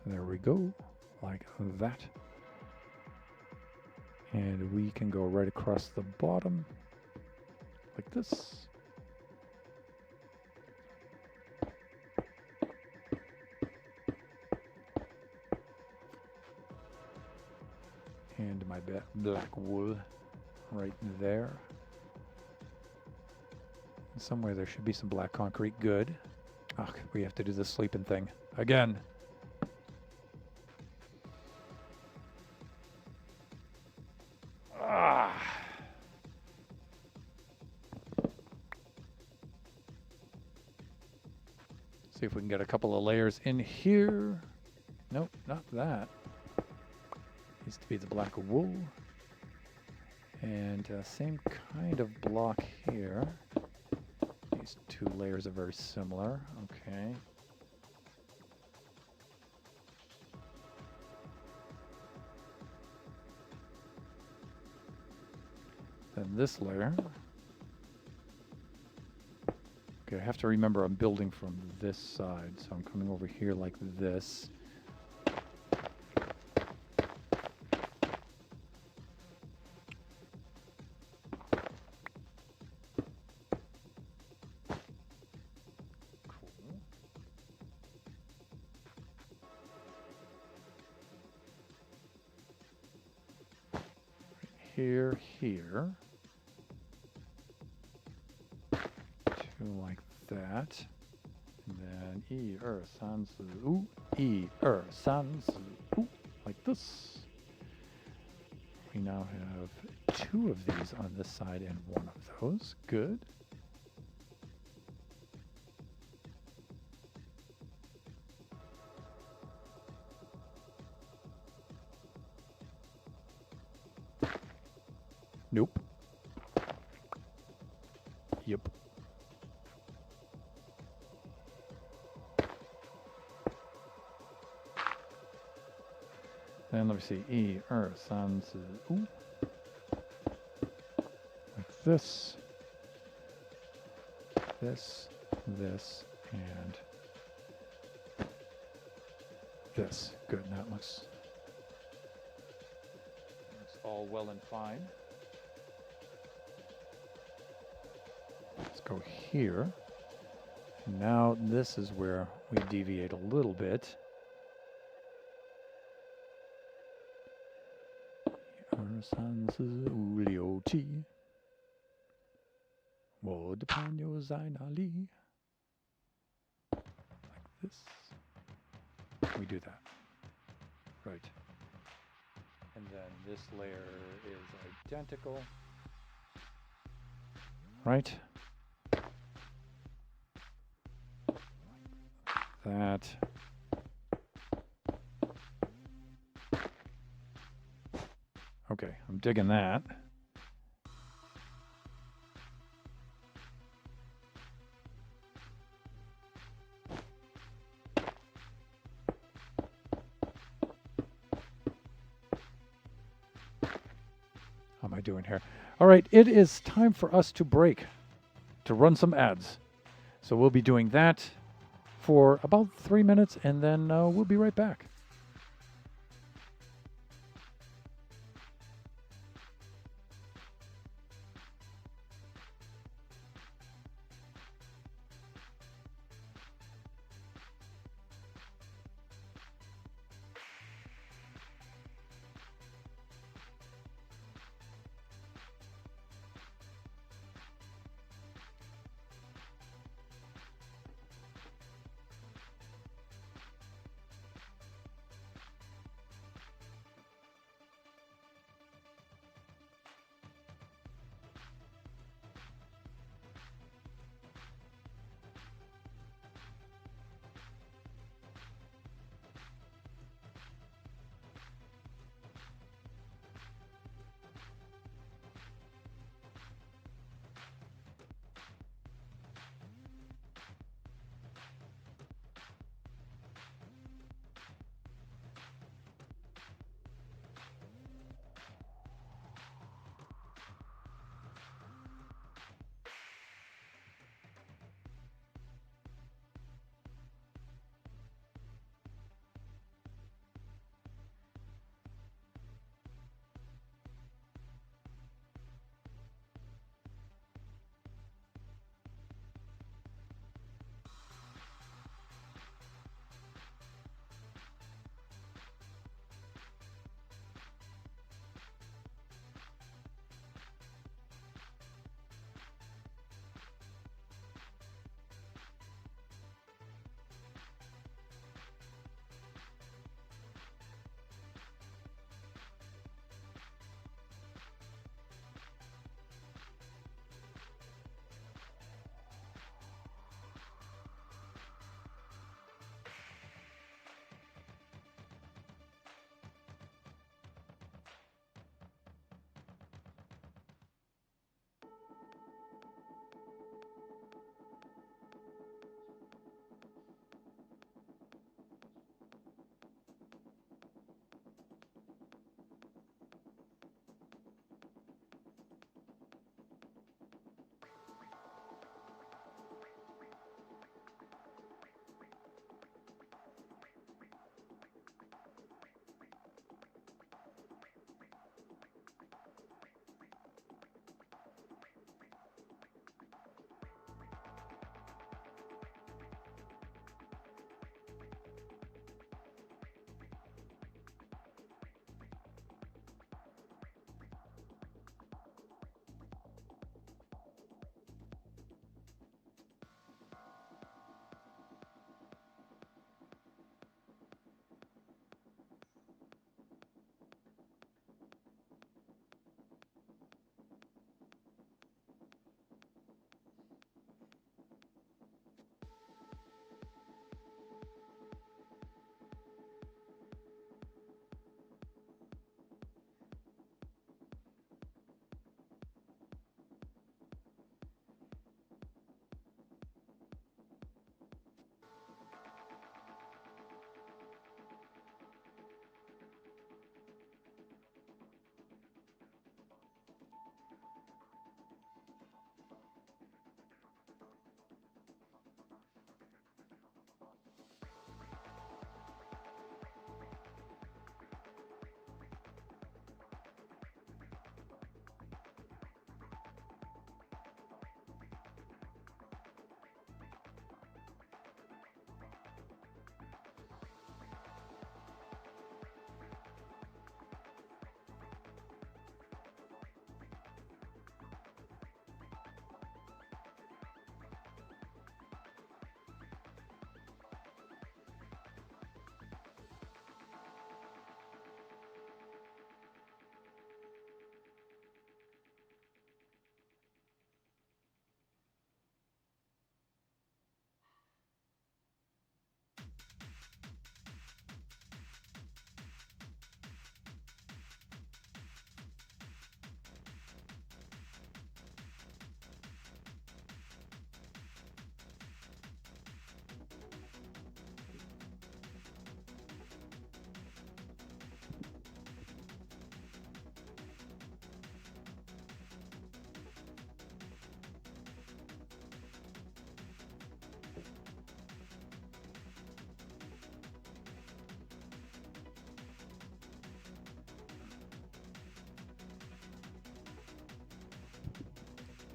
Speaker 1: There we go, like that. And we can go right across the bottom, like this. And my black wool right there. Somewhere there should be some black concrete. Good. Ugh, we have to do the sleeping thing again. Ah. See if we can get a couple of layers in here. Nope, not that. Needs to be the black wool. And same kind of block here. These two layers are very similar. Okay. Then this layer. Okay, I have to remember I'm building from this side, so I'm coming over here like this. Here. Two like that. And then san, su, san, su, like this. We now have two of these on this side and one of those. Good. Nope. Yep. Then let me see. San, su, like this. This, and this. Good. That looks all well and fine. Let's go here. Now this is where we deviate a little bit. Like this. We do that. Right. And then this layer is identical. Right. That. Okay, I'm digging that. How am I doing here? All right, it is time for us to break, to run some ads. So we'll be doing that for about 3 minutes, and then we'll be right back.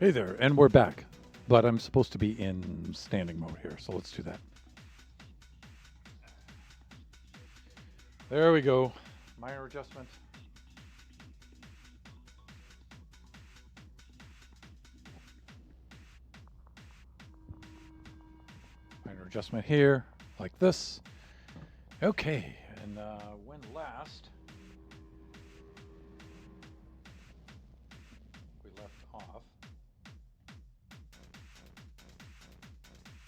Speaker 1: Hey there, and we're back. But I'm supposed to be in standing mode here, so let's do that. There we go. Minor adjustment. Minor adjustment here, like this. Okay, and when last we left off,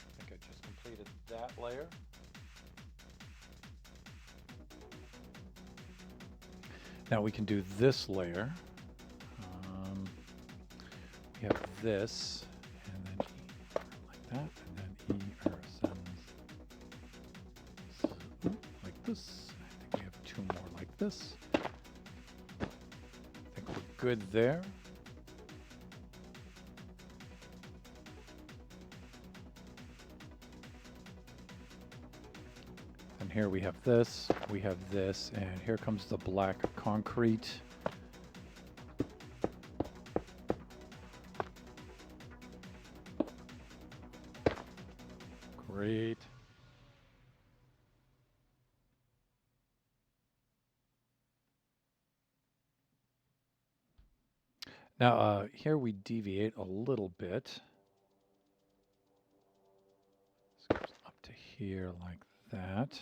Speaker 1: I think I just completed that layer. Now we can do this layer. We have this, and then E like that, and then E sends like this. I think we have two more like this. I think we're good there. And here we have this, and here comes the black concrete. Great. Now, here we deviate a little bit. This goes up to here like that.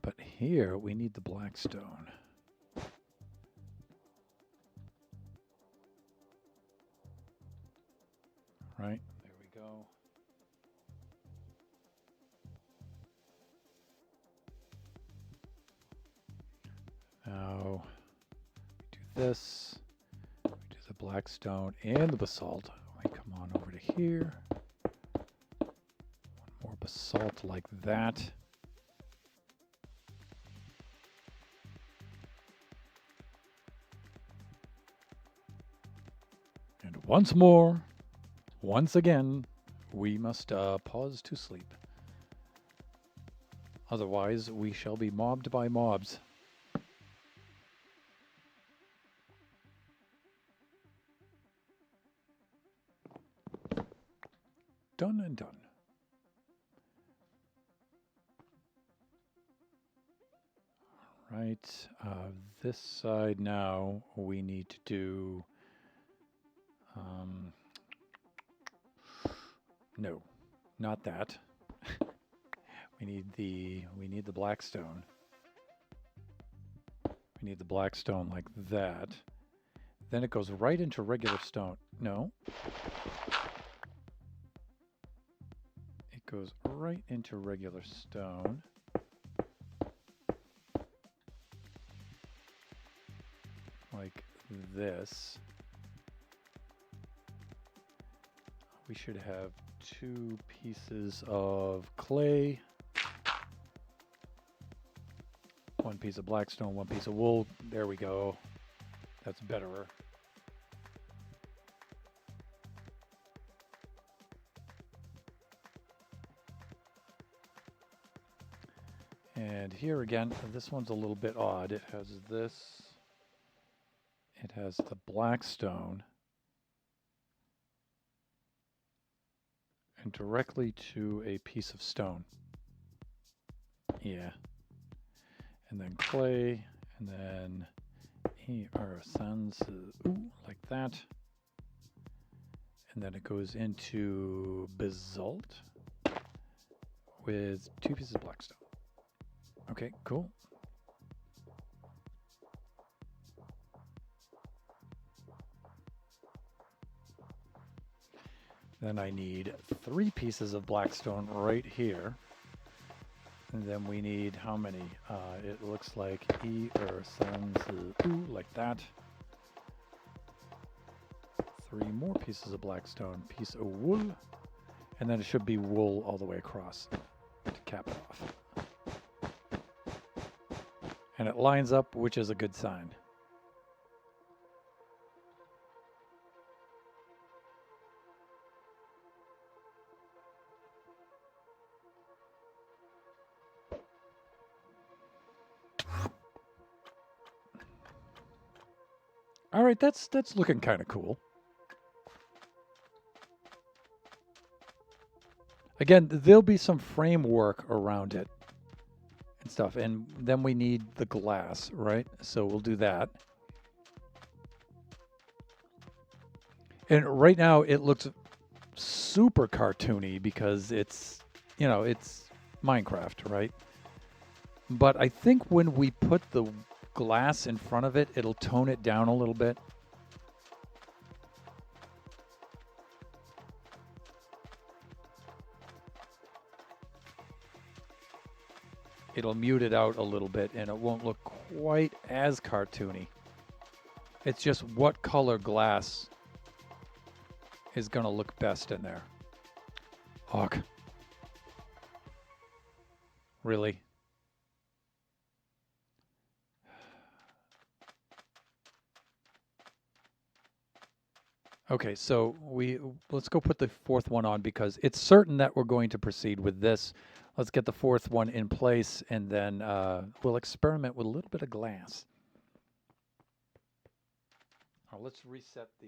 Speaker 1: But here we need the black stone. Right, there we go. Now, we do this, we do the black stone and the basalt. We come on over to here. One more basalt like that. And once more, once again, we must pause to sleep. Otherwise, we shall be mobbed by mobs. Done and done. Right, this side now we need to do. No, not that. we need the black stone. We need the black stone like that. Then it goes right into regular stone. No. It goes right into regular stone. Like this. We should have 2 pieces of clay. 1 piece of black stone, 1 piece of wool. There we go. That's better. And here again, this one's a little bit odd. It has this. It has the black stone. And directly to a piece of stone. Yeah. And then clay, and then sans, like that. And then it goes into basalt with 2 pieces of black stone. Okay, cool. Then I need 3 pieces of black stone right here. And then we need how many? It looks like sans, like that. 3 more pieces of black stone, piece of wool, and then it should be wool all the way across to cap it off. And it lines up, which is a good sign. All right, that's looking kind of cool. Again, there'll be some framework around it and stuff, and then we need the glass, right? So we'll do that. And right now it looks super cartoony because it's, you know, it's Minecraft, right? But I think when we put the glass in front of it, it'll tone it down a little bit. It'll mute it out a little bit and it won't look quite as cartoony. It's just what color glass is going to look best in there. Hawk. Really? Okay, so let's go put the fourth one on because it's certain that we're going to proceed with this. Let's get the fourth one in place and then we'll experiment with a little bit of glass. Oh, let's reset the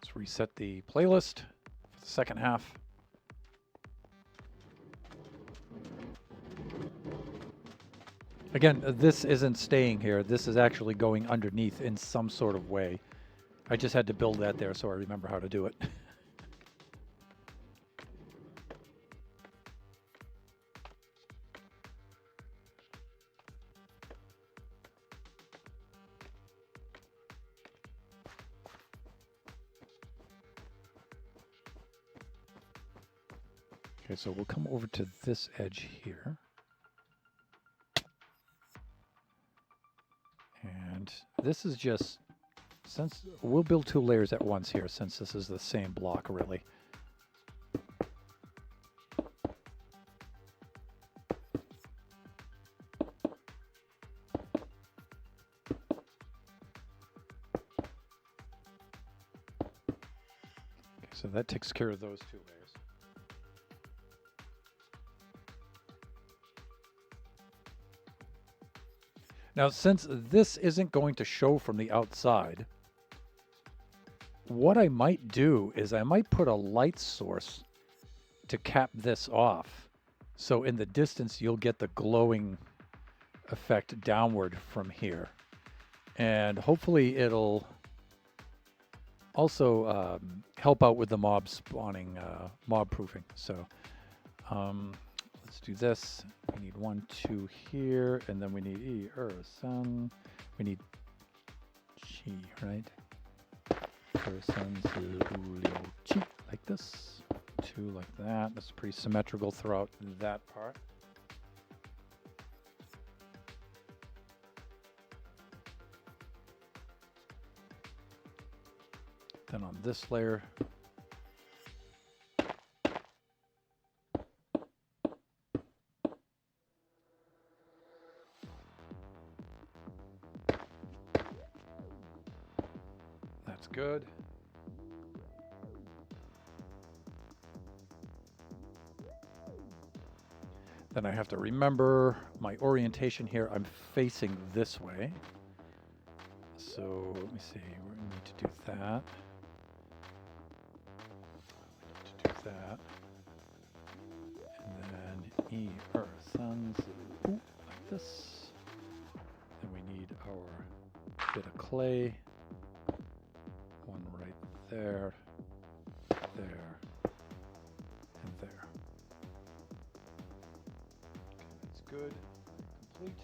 Speaker 1: let's reset the playlist for the second half. Again, this isn't staying here. This is actually going underneath in some sort of way. I just had to build that there so I remember how to do it. Okay, so we'll come over to this edge here. And this is just, since we'll build two layers at once here since this is the same block really. Okay, so that takes care of those two layers. Now, since this isn't going to show from the outside, what I might do is I might put a light source to cap this off. So in the distance, you'll get the glowing effect downward from here. And hopefully it'll also help out with the mob spawning, mob proofing. So let's do this. We need 1, 2 here, and then we need sun. We need chi, right? Sun, chi, like this. 2 like that. That's pretty symmetrical throughout that part. Then on this layer, that's good. Then I have to remember my orientation here. I'm facing this way. So let me see, we need to do that. We need to do that. And then sun, like this. Then we need our bit of clay. One right there, there, and there. Okay, that's good. Complete.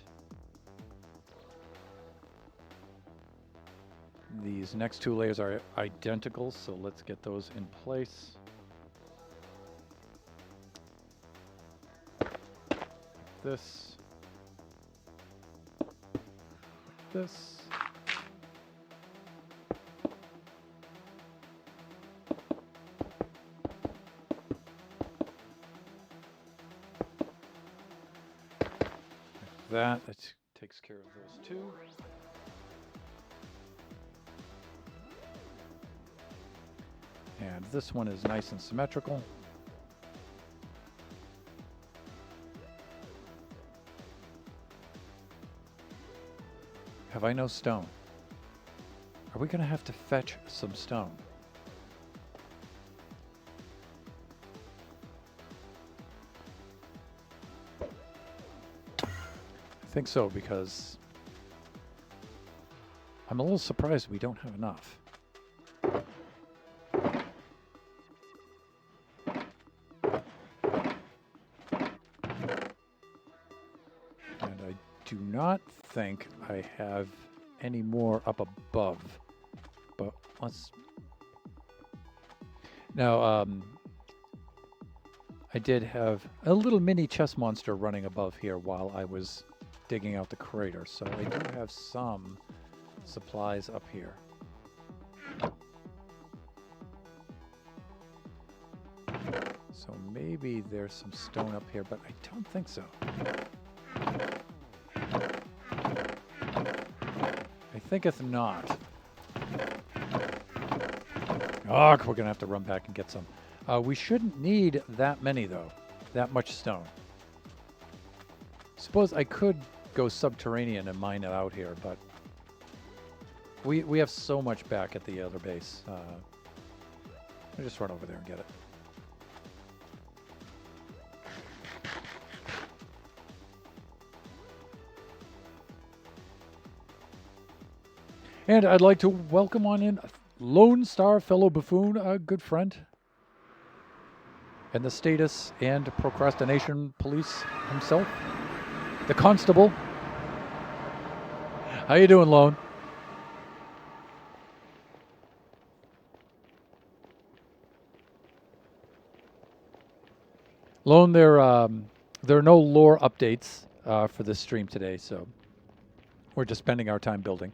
Speaker 1: These next two layers are identical, so let's get those in place. Like this. Like this. That takes care of those two. And this one is nice and symmetrical. Have I no stone? Are we going to have to fetch some stone? I think so, because I'm a little surprised we don't have enough. And I do not think I have any more up above. But let's... Now, I did have a little mini chest monster running above here while I was digging out the crater, so I do have some supplies up here. So maybe there's some stone up here, but I don't think so. I thinketh not. Oh, we're gonna have to run back and get some. We shouldn't need that many, though. That much stone. Suppose I could go subterranean and mine it out here, but we have so much back at the other base. I'll just run over there and get it. And I'd like to welcome on in Lone Star fellow buffoon, a good friend, and the status and procrastination police himself, the constable. How you doing, Lone? Lone, there are no lore updates for this stream today, so we're just spending our time building.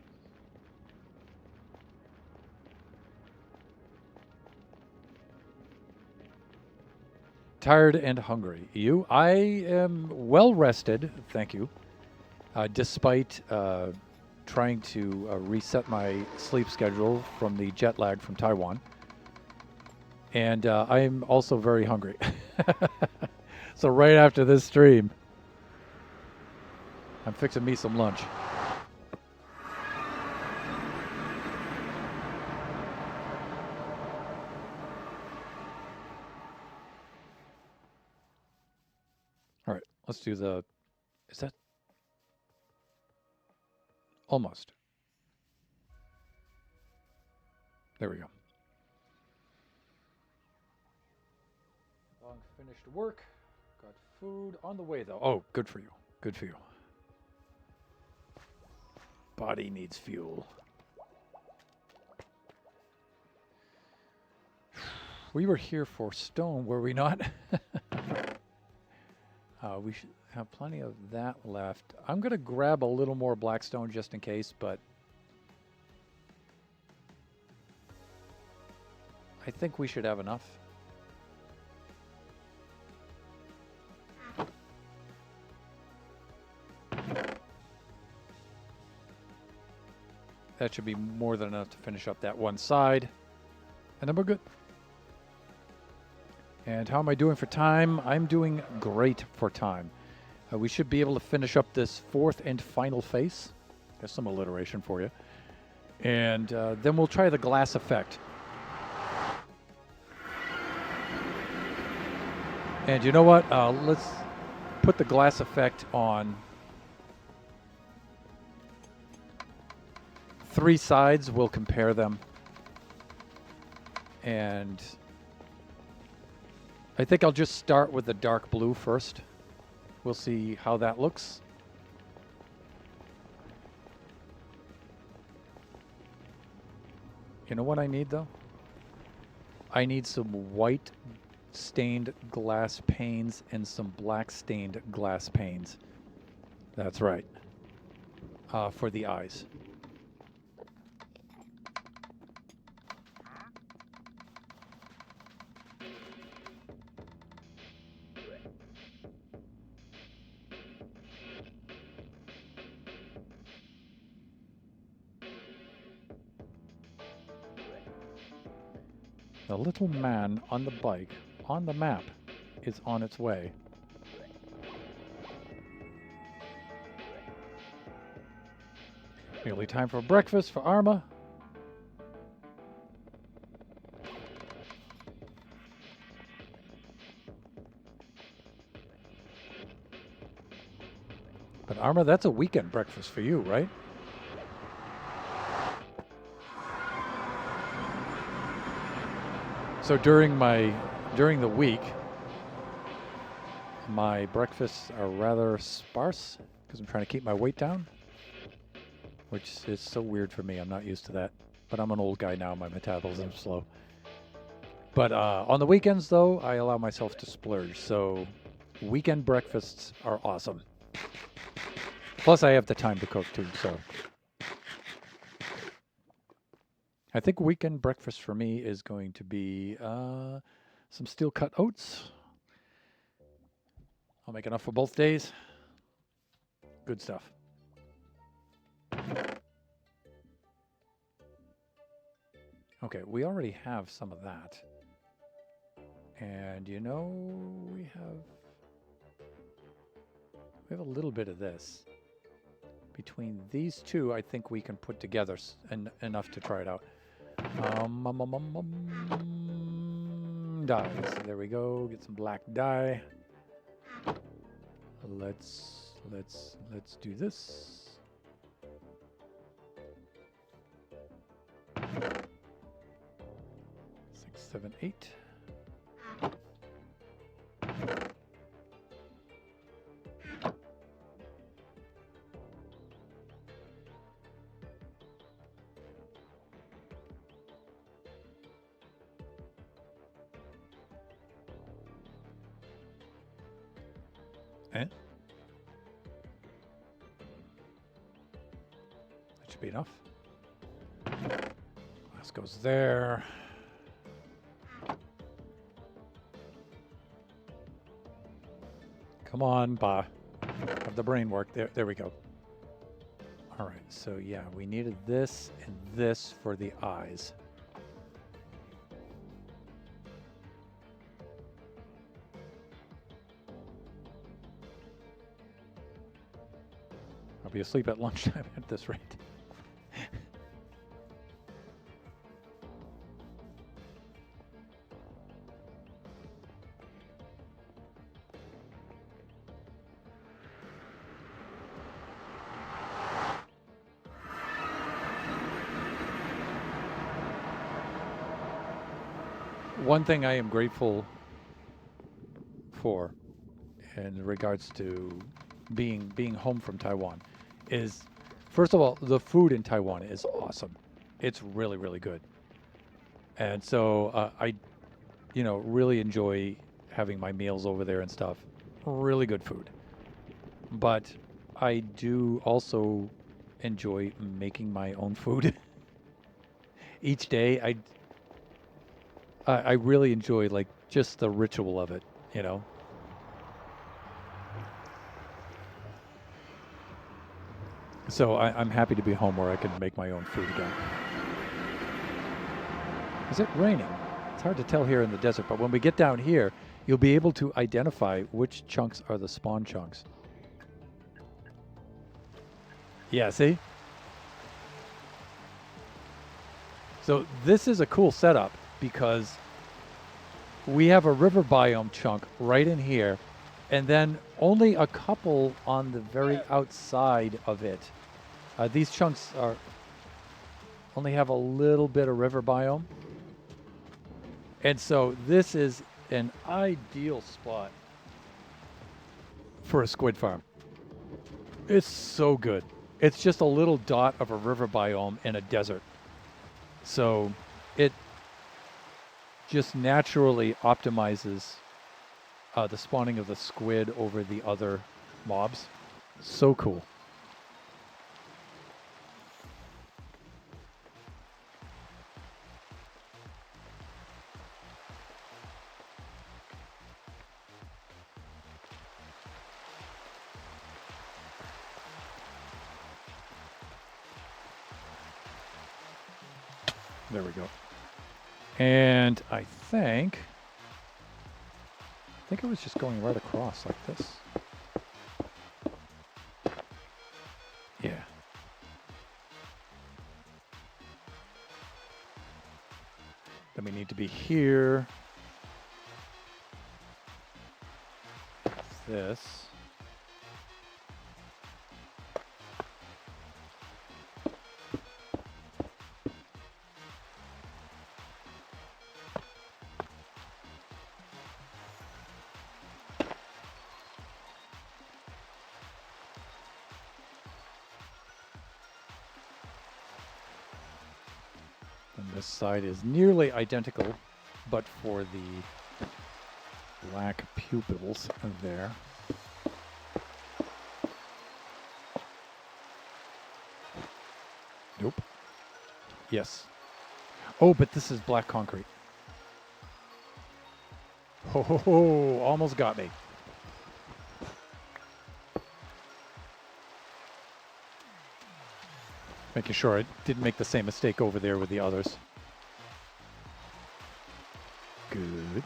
Speaker 1: Tired and hungry. You? I am well rested, thank you. Despite trying to reset my sleep schedule from the jet lag from Taiwan. And I'm also very hungry. So right after this stream, I'm fixing me some lunch. All right, let's do the... Is that... Almost. There we go. Long finished work. Got food on the way, though. Oh, good for you. Good for you. Body needs fuel. We were here for stone, were we not? We should have plenty of that left. I'm going to grab a little more blackstone just in case, but I think we should have enough. That should be more than enough to finish up that one side. And then we're good. And how am I doing for time? I'm doing great for time. We should be able to finish up this fourth and final face. There's some alliteration for you. And then we'll try the glass effect. And you know what? Let's put the glass effect on 3 sides. We'll compare them. And I think I'll just start with the dark blue first. We'll see how that looks. You know what I need, though? I need some white stained glass panes and some black stained glass panes. That's right. For the eyes. The little man on the bike on the map is on its way. Nearly time for breakfast for Arma. But Arma, that's a weekend breakfast for you, right? So during the week, my breakfasts are rather sparse because I'm trying to keep my weight down, which is so weird for me. I'm not used to that. But I'm an old guy now. My metabolism's slow. But on the weekends, though, I allow myself to splurge. So weekend breakfasts are awesome. Plus, I have the time to cook, too. So I think weekend breakfast for me is going to be some steel-cut oats. I'll make enough for both days. Good stuff. Okay, we already have some of that. And you know, we have a little bit of this. Between these two, I think we can put together enough to try it out. Dyes. There we go. Get some black dye. Let's do this. 6, 7, 8. And that should be enough. Glass goes there. Come on, Ba. Have the brain work. There we go. All right, so yeah, we needed this and this for the eyes. I'll be asleep at lunchtime at this rate. One thing I am grateful for in regards to being home from Taiwan is, first of all, the food in Taiwan is awesome. It's really, really good. And so I really enjoy having my meals over there and stuff. Really good food. But I do also enjoy making my own food. Each day I really enjoy like just the ritual of it, you know. So I'm happy to be home where I can make my own food again. Is it raining? It's hard to tell here in the desert, but when we get down here, you'll be able to identify which chunks are the spawn chunks. Yeah, see? So this is a cool setup because we have a river biome chunk right in here, and then only a couple on the very outside of it. These chunks only have a little bit of river biome. And so this is an ideal spot for a squid farm. It's so good. It's just a little dot of a river biome in a desert. So it just naturally optimizes the spawning of the squid over the other mobs. So cool. There we go. And I think it was just going right across like this. Yeah. Then we need to be here. This. And this side is nearly identical, but for the black pupils there. Nope. Yes. Oh, but this is black concrete. Ho ho ho! Almost got me. Making sure I didn't make the same mistake over there with the others. Good.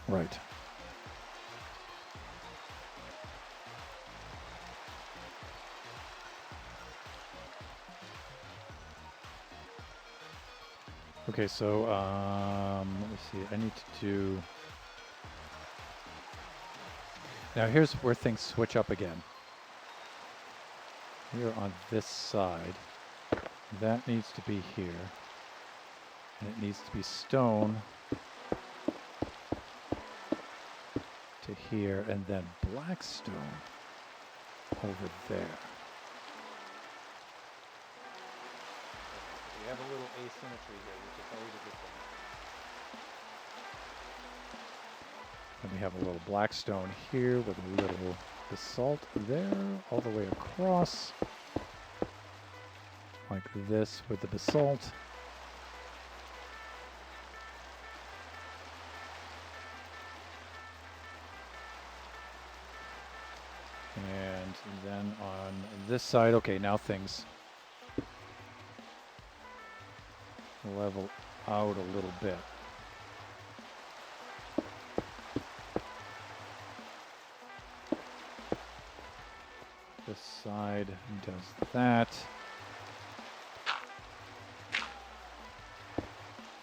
Speaker 1: Right. Okay, so let me see. I need to do. Now here's where things switch up again. Here on this side, that needs to be here, and it needs to be stone to here, and then black stone over there. We have a little asymmetry here, which is always a good thing. And we have a little black stone here with a little basalt there, all the way across, like this with the basalt. And then on this side, okay, now things level out a little bit. This side does that.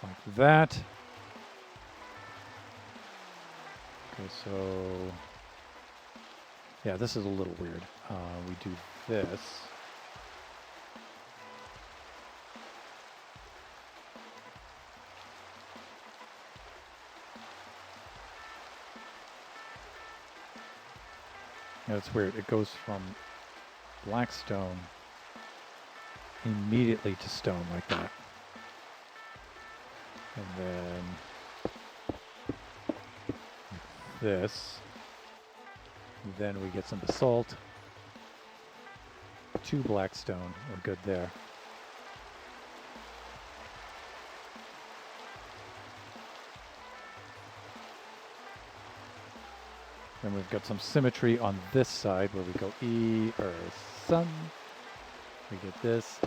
Speaker 1: Like that. Okay, so yeah, this is a little weird. We do this. Yeah, it's weird. It goes from black stone immediately to stone like that. And then like this. Then we get some basalt. 2 black stone. We're good there. Then we've got some symmetry on this side where we go E, Earth, Sun. We get this.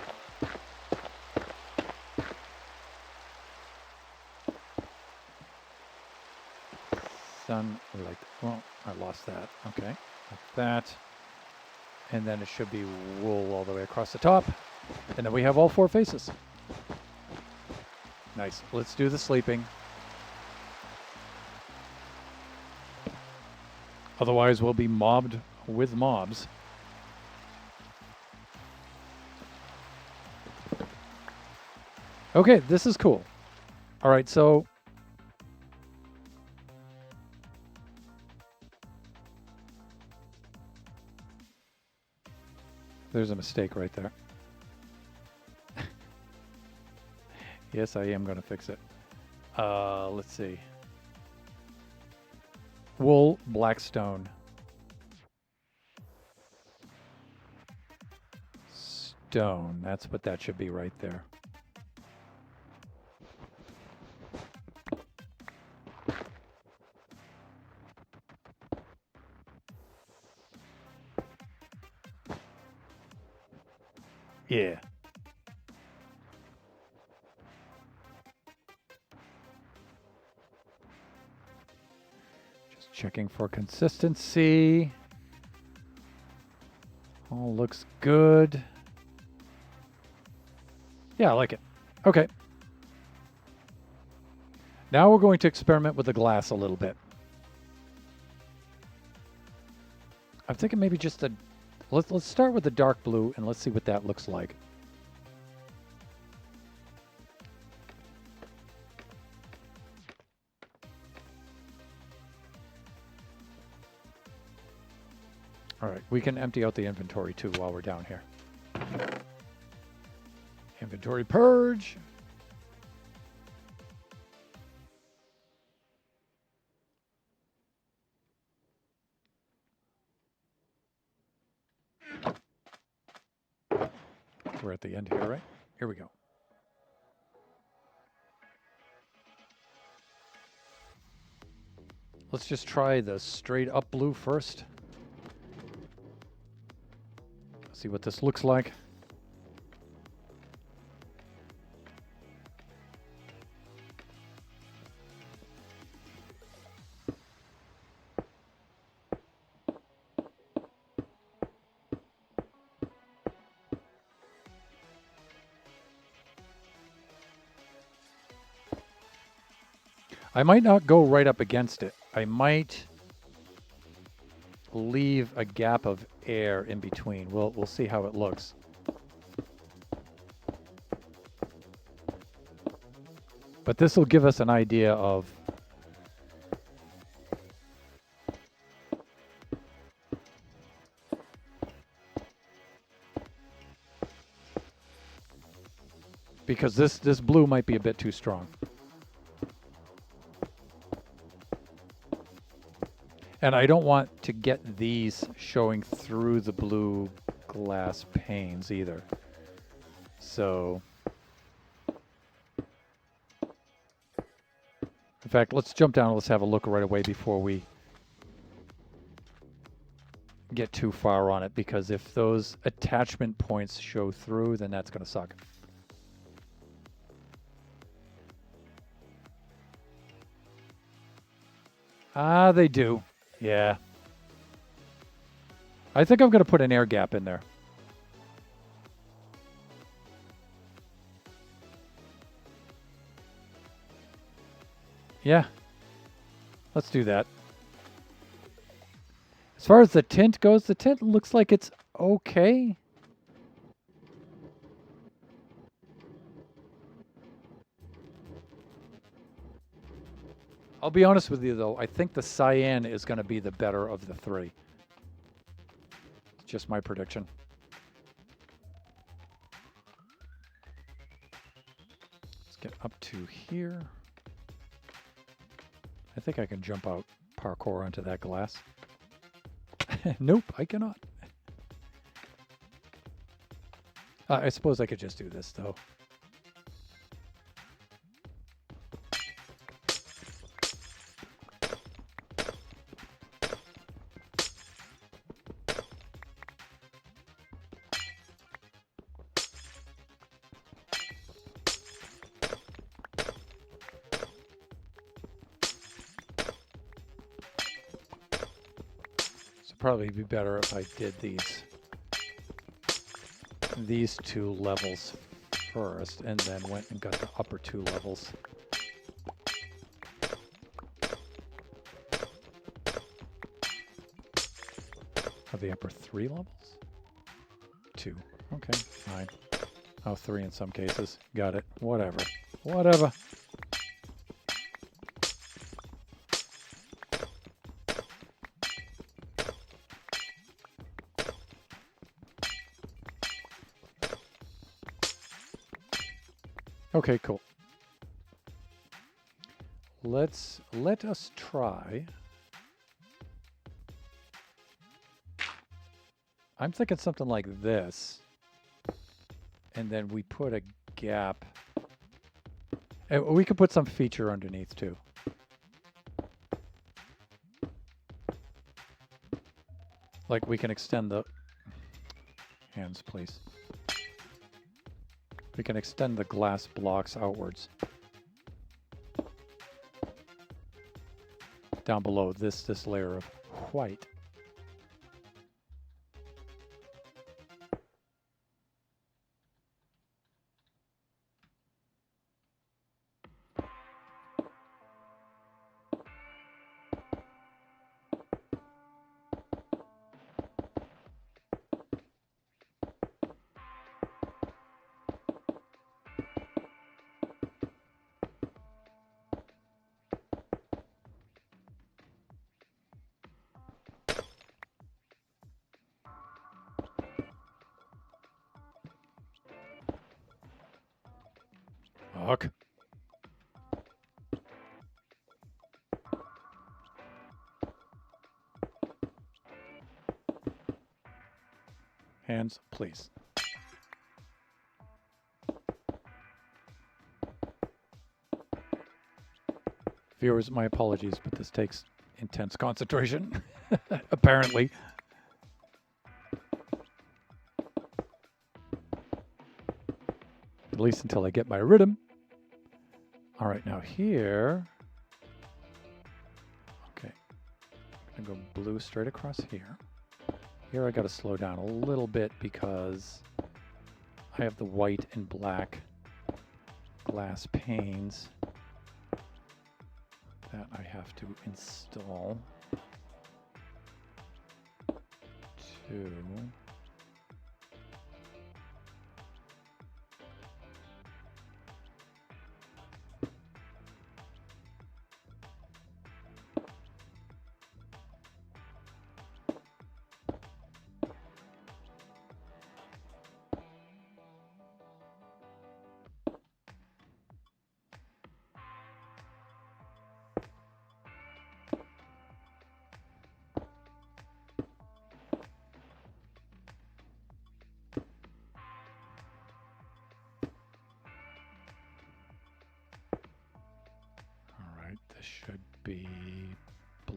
Speaker 1: Sun, like, well, I lost that. Okay, like that. And then it should be wool all the way across the top. And then we have all 4 faces. Nice. Let's do the sleeping. Otherwise, we'll be mobbed with mobs. Okay, this is cool. All right, so there's a mistake right there. Yes, I am going to fix it. Let's see. Wool, black stone. Stone. That's what that should be right there. Yeah. Just checking for consistency. All looks good. Yeah, I like it. Okay. Now we're going to experiment with the glass a little bit. I'm thinking maybe just a... Let's start with the dark blue and let's see what that looks like. All right, we can empty out the inventory too while we're down here. Inventory purge. We're at the end here, right? Here we go. Let's just try the straight up blue first. See what this looks like. I might not go right up against it. I might leave a gap of air in between. We'll see how it looks. But this will give us an idea of because this blue might be a bit too strong. And I don't want to get these showing through the blue glass panes either. So, in fact, let's jump down and let's have a look right away before we get too far on it, because if those attachment points show through, then that's going to suck. Ah, they do. Yeah. I think I'm going to put an air gap in there. Yeah. Let's do that. As far as the tint goes, the tint looks like it's okay. I'll be honest with you, though. I think the cyan is going to be the better of the three. It's just my prediction. Let's get up to here. I think I can jump out parkour onto that glass. Nope, I cannot. I suppose I could just do this, though. Probably be better if I did these two levels first and then went and got the upper two levels. Are the upper three levels? Two. Okay, fine. Oh, three in some cases. Got it. Whatever. Whatever. Okay, cool. Let us try. I'm thinking something like this. And then we put a gap. And we could put some feature underneath too. Like we can extend the hands, please. We can extend the glass blocks outwards. Down below this layer of white. Fuck. Hands, please. Viewers, my apologies, but this takes intense concentration, apparently. At least until I get my rhythm. All right, now here. Okay, I'm gonna go blue straight across here. Here I gotta slow down a little bit because I have the white and black glass panes that I have to install to this should be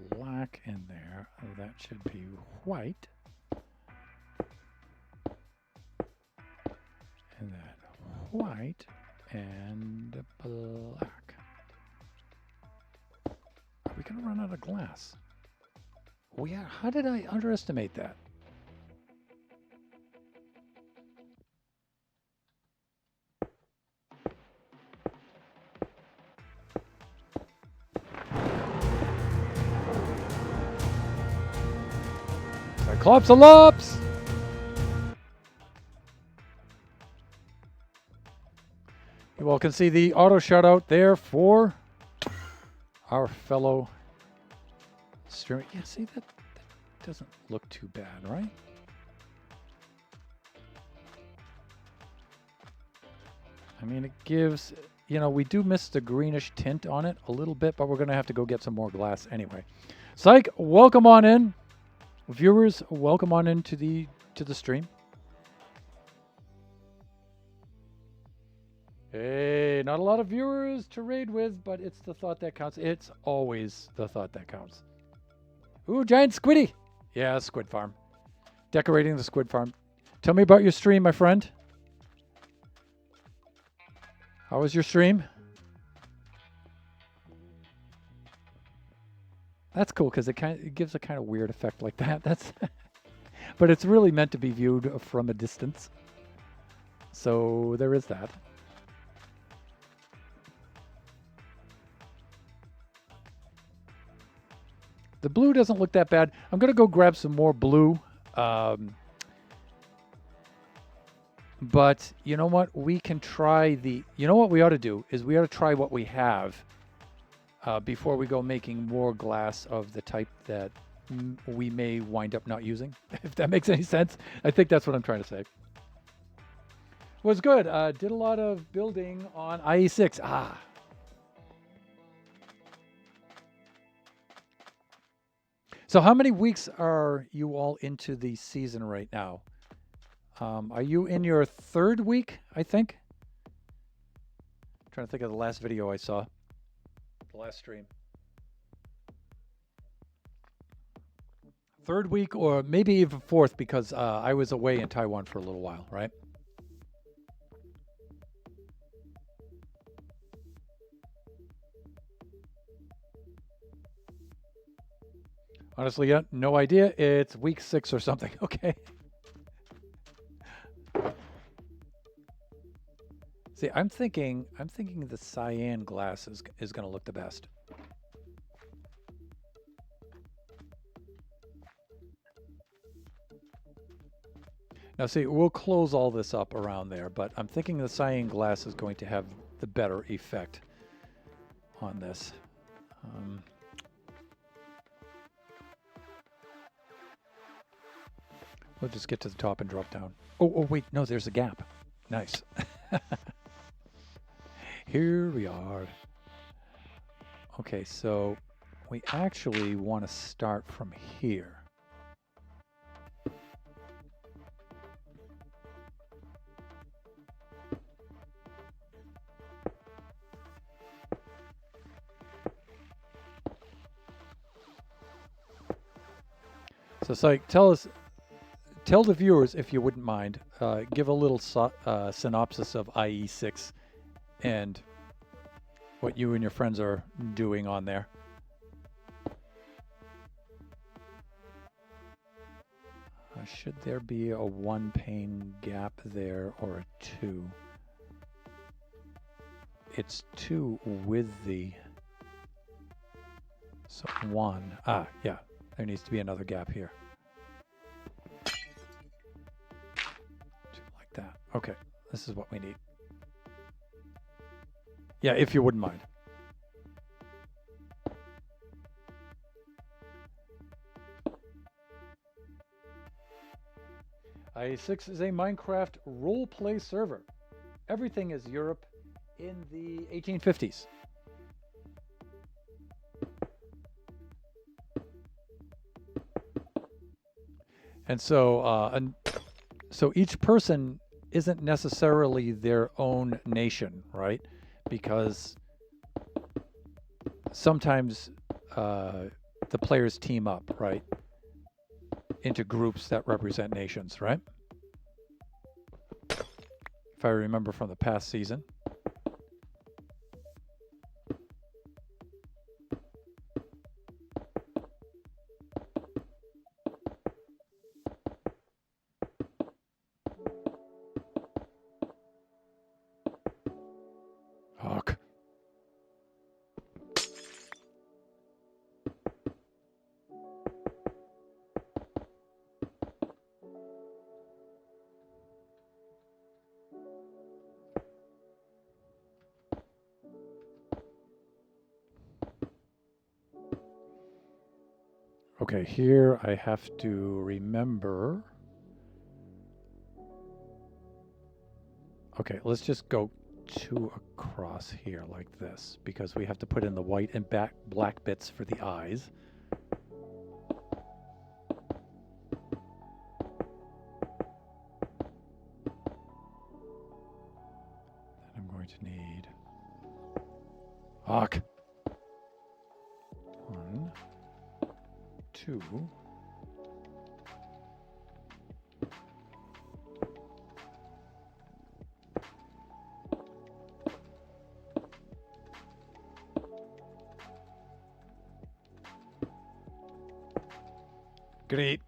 Speaker 1: black in there. That should be white. And that white and black. Are we gonna run out of glass? We are. How did I underestimate that? Cyclopsalops! You all can see the auto shutout there for our fellow streamer. Yeah, see, that doesn't look too bad, right? I mean, it gives, you know, we do miss the greenish tint on it a little bit, but we're going to have to go get some more glass anyway. Psych, welcome on in. Viewers, welcome on into the stream. Hey, not a lot of viewers to raid with, but it's the thought that counts. It's always the thought that counts. Ooh, giant squiddy. Yeah, squid farm. Decorating the squid farm. Tell me about your stream, my friend. How was your stream? That's cool because it gives a kind of weird effect like that. That's, but it's really meant to be viewed from a distance. So there is that. The blue doesn't look that bad. I'm gonna go grab some more blue. But you know what? We can try the. You know what we ought to do is we ought to try what we have. Before we go making more glass of the type that we may wind up not using, if that makes any sense. I think that's what I'm trying to say. Was good. Did a lot of building on IE6. Ah. So how many weeks are you all into the season right now? Are you in your third week, I think? I'm trying to think of the last video I saw. The last stream. Third week or maybe even fourth because I was away in Taiwan for a little while, right? Honestly, yeah, no idea. It's week 6 or something. Okay. See, I'm thinking the cyan glass is going to look the best. Now, see, we'll close all this up around there, but I'm thinking the cyan glass is going to have the better effect on this. We'll just get to the top and drop down. Oh, wait, no, there's a gap. Nice. Here we are. Okay, so we actually want to start from here. So, Syke, tell the viewers, if you wouldn't mind, give a little synopsis of IE6 and what you and your friends are doing on there. Should there be a 1 pane gap there or a 2? It's 2 with the... So 1. Ah, yeah. There needs to be another gap here. 2 like that. Okay. This is what we need. Yeah, if you wouldn't mind. IE6 is a Minecraft role-play server. Everything is Europe in the 1850s. And so each person isn't necessarily their own nation, right? Because sometimes the players team up, right? Into groups that represent nations, right? If I remember from the past season. Hawk. Okay, here I have to remember. Okay, let's just go 2 across here like this because we have to put in the white and black bits for the eyes. Then I'm going to need Hawk. 1, 2. Great.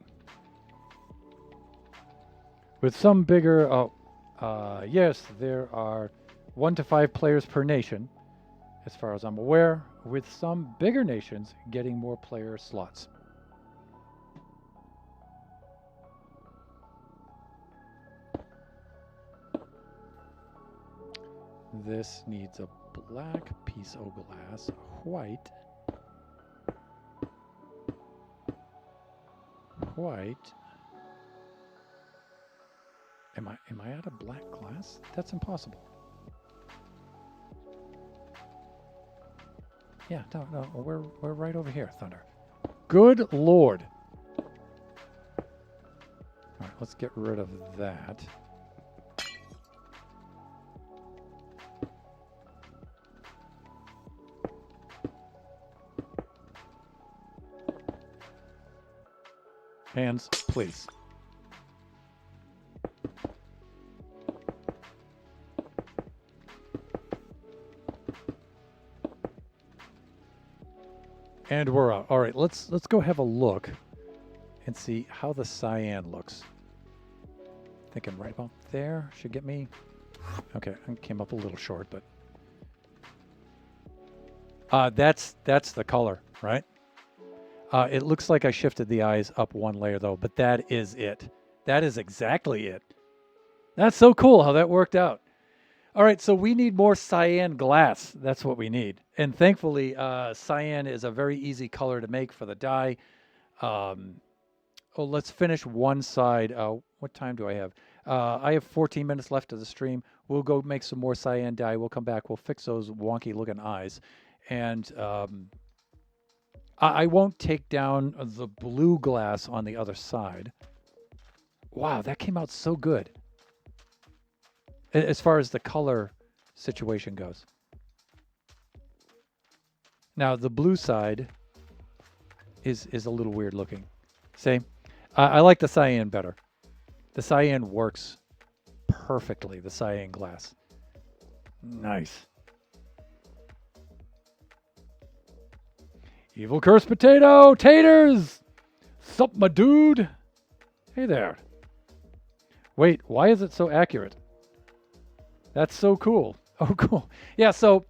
Speaker 1: With some bigger, yes, there are 1 to 5 players per nation, as far as I'm aware, with some bigger nations getting more player slots. This needs a black piece of glass, white, Am I out of black glass? That's impossible. Yeah, no, we're right over here, Thunder. Good Lord. All right, let's get rid of that. Hands, please. And we're out. All right, let's go have a look and see how the cyan looks. Thinking right about there should get me. Okay, I came up a little short, but that's the color, right? It looks like I shifted the eyes up one layer though, but that is it. That is exactly it. That's so cool how that worked out. All right, so we need more cyan glass. That's what we need. And thankfully, cyan is a very easy color to make for the dye. Oh, let's finish one side. What time do I have? I have 14 minutes left of the stream. We'll go make some more cyan dye. We'll come back. We'll fix those wonky looking eyes. And I won't take down the blue glass on the other side. Wow, that came out so good. As far as the color situation goes. Now, the blue side is a little weird looking. See? I like the cyan better. The cyan works perfectly, the cyan glass. Nice. Evil Cursed Potato! Taters! Sup, my dude? Hey there. Wait, why is it so accurate? That's so cool. Oh, cool. Yeah, so...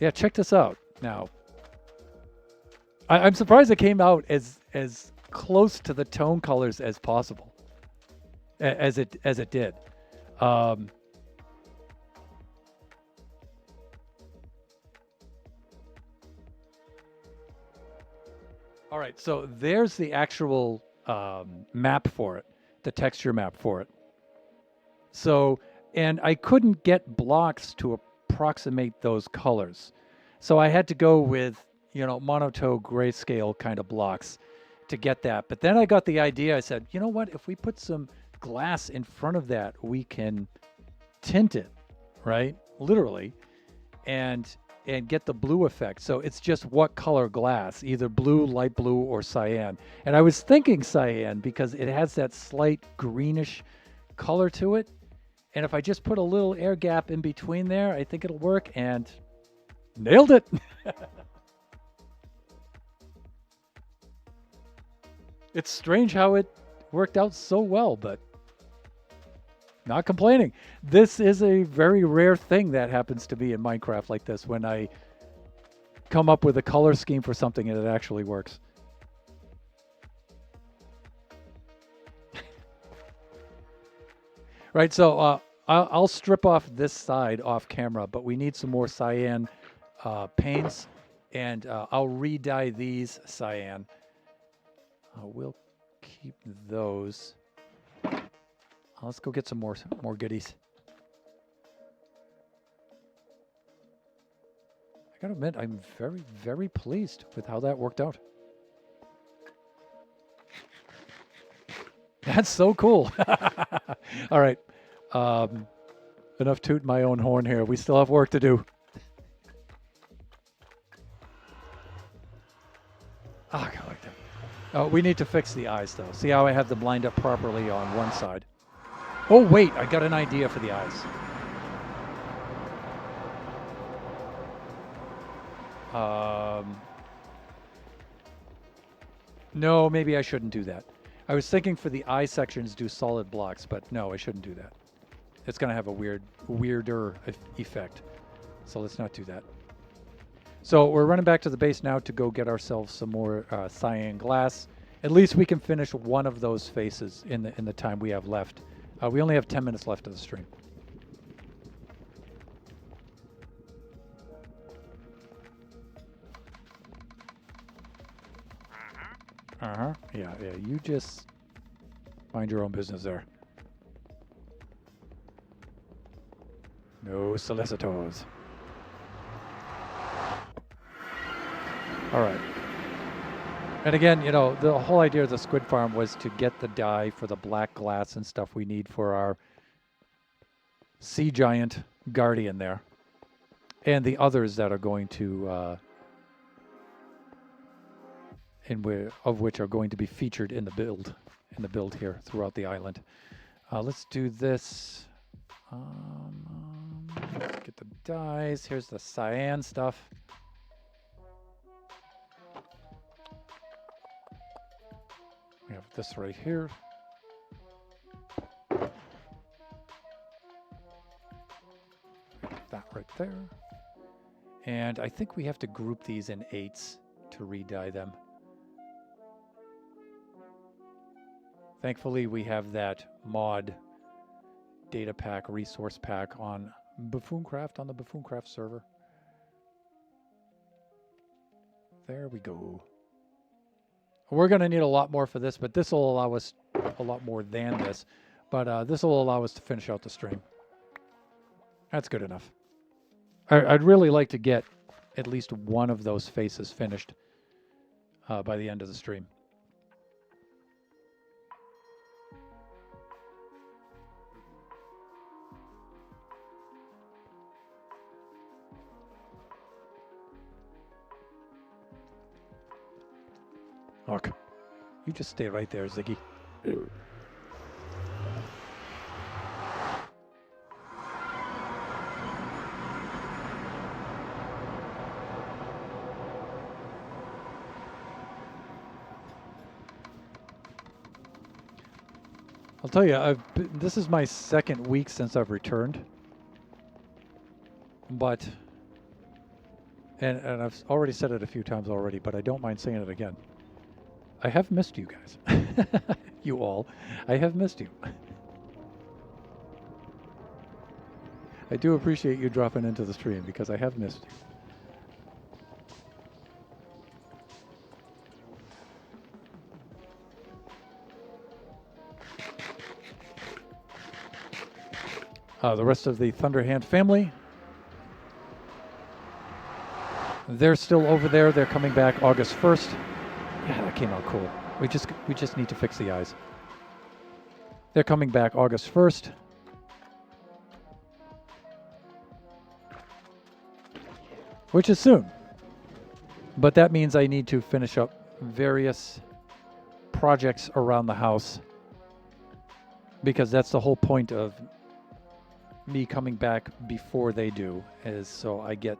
Speaker 1: Yeah, check this out now. I'm surprised it came out as close to the tone colors as possible. As it did. All right, so there's the actual map for it, the texture map for it. So, and I couldn't get blocks to approximate those colors. So I had to go with, monotone grayscale kind of blocks to get that. But then I got the idea, I said, you know what, if we put some glass in front of that, we can tint it, right? Literally, and get the blue effect. So it's just what color glass, either blue, light blue, or cyan. And I was thinking cyan because it has that slight greenish color to it. And if I just put a little air gap in between there, I think it'll work, and nailed it. It's strange how it worked out so well, but not complaining. This is a very rare thing that happens to be in Minecraft like this, when I come up with a color scheme for something and it actually works. Right, so I'll strip off this side off camera, but we need some more cyan paints, and I'll re-dye these cyan. We'll keep those. Let's go get some more goodies. I gotta admit, I'm very, very pleased with how that worked out. That's so cool. All right. Enough tooting my own horn here. We still have work to do. Oh, I like that. Oh, we need to fix the eyes, though. See how I have them lined up properly on one side? Oh, wait. I got an idea for the eyes. No, maybe I shouldn't do that. I was thinking for the eye sections, do solid blocks, but no, I shouldn't do that. It's going to have a weirder effect. So let's not do that. So we're running back to the base now to go get ourselves some more cyan glass. At least we can finish one of those faces in the time we have left. We only have 10 minutes left of the stream. Yeah, you just mind your own business there. No solicitors. All right. And again, the whole idea of the squid farm was to get the dye for the black glass and stuff we need for our sea giant guardian there, and the others that are going to of which are going to be featured in the build here throughout the island. Let's do this. Let's get the dyes. Here's the cyan stuff. this right here. That right there. And I think we have to group these in 8s to re-dye them. Thankfully, we have that mod data pack, resource pack on Buffooncraft, on the Buffooncraft server. There we go. We're going to need a lot more for this, but this will allow us a lot more than this. But this will allow us to finish out the stream. That's good enough. I'd really like to get at least one of those faces finished by the end of the stream. Look, you just stay right there, Ziggy. I'll tell you, this is my second week since I've returned. But, and I've already said it a few times already, but I don't mind saying it again. I have missed you guys. You all. I have missed you. I do appreciate you dropping into the stream because I have missed you. The rest of the Thunderhand family, they're still over there. They're coming back August 1st. Yeah, that came out cool. We just need to fix the eyes. They're coming back August 1st. Which is soon. But that means I need to finish up various projects around the house. Because that's the whole point of me coming back before they do, is so I get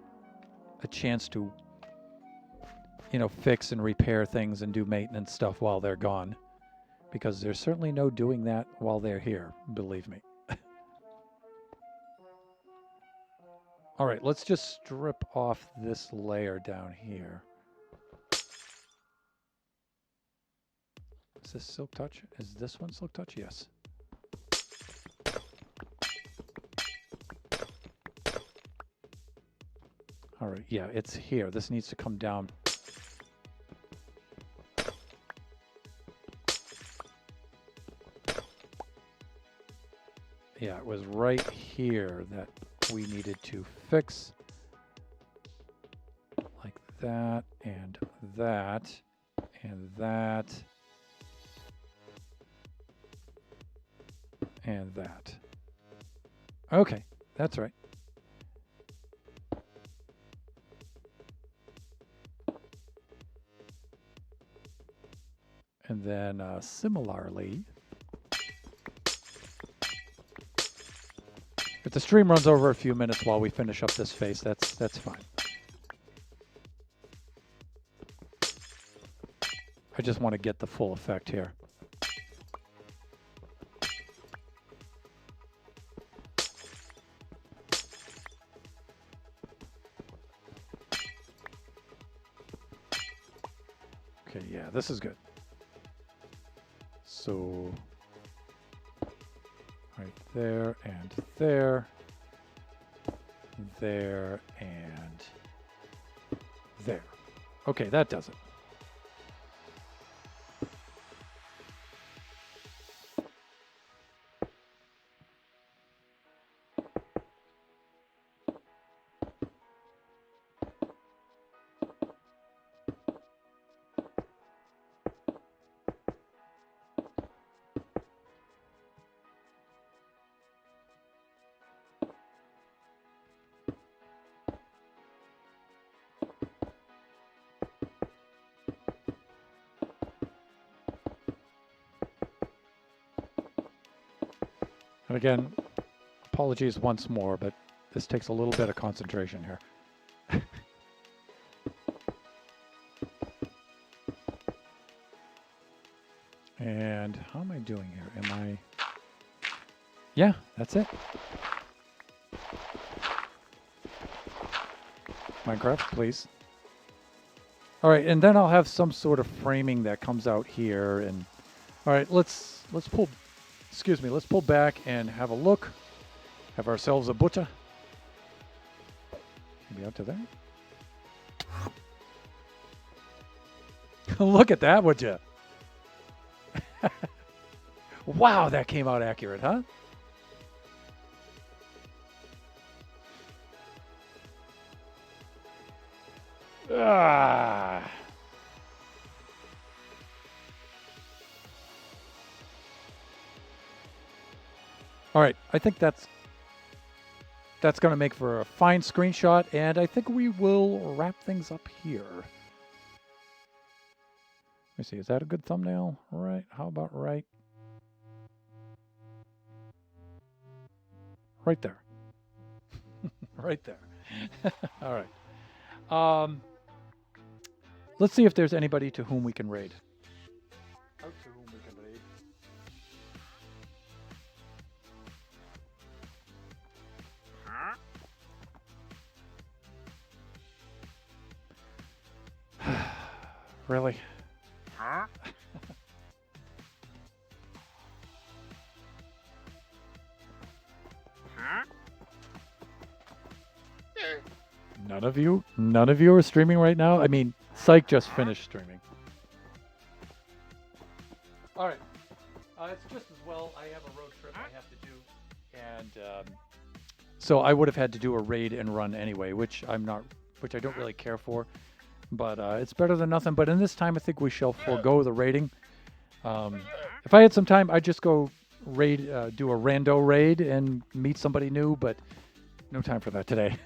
Speaker 1: a chance to, you know, fix and repair things and do maintenance stuff while they're gone. Because there's certainly no doing that while they're here, believe me. All right, let's just strip off this layer down here. Is this Silk Touch? Is this one Silk Touch? Yes. All right, yeah, it's here. This needs to come down. Yeah, it was right here that we needed to fix. Like that, and that, and that, and that. Okay, that's right. And then similarly, if the stream runs over a few minutes while we finish up this face, that's fine. I just want to get the full effect here. Okay, yeah, this is good. So, right there, and there, there, and there. Okay, that does it. And again, apologies once more, but this takes a little bit of concentration here. And And how am I doing here? Am I... Yeah, that's it. Minecraft, please. All right, and then I'll have some sort of framing that comes out here. And all right, let's pull. Excuse me. Let's pull back and have a look. Have ourselves a butcher. Maybe out to there. Look at that, would you? Wow, that came out accurate, huh? Ah. All right, I think that's going to make for a fine screenshot, and I think we will wrap things up here. Let me see, is that a good thumbnail? Right, how about right there. Right there. All right. Let's see if there's anybody to whom we can raid. Out to whom we can raid. Really? Huh? None of you are streaming right now? I mean, Psych just finished streaming. All right. It's just as well. I have a road trip I have to do. And so I would have had to do a raid and run anyway, which I don't really care for. But it's better than nothing. But in this time, I think we shall forego the raiding. If I had some time, I'd just go raid, do a rando raid and meet somebody new. But no time for that today.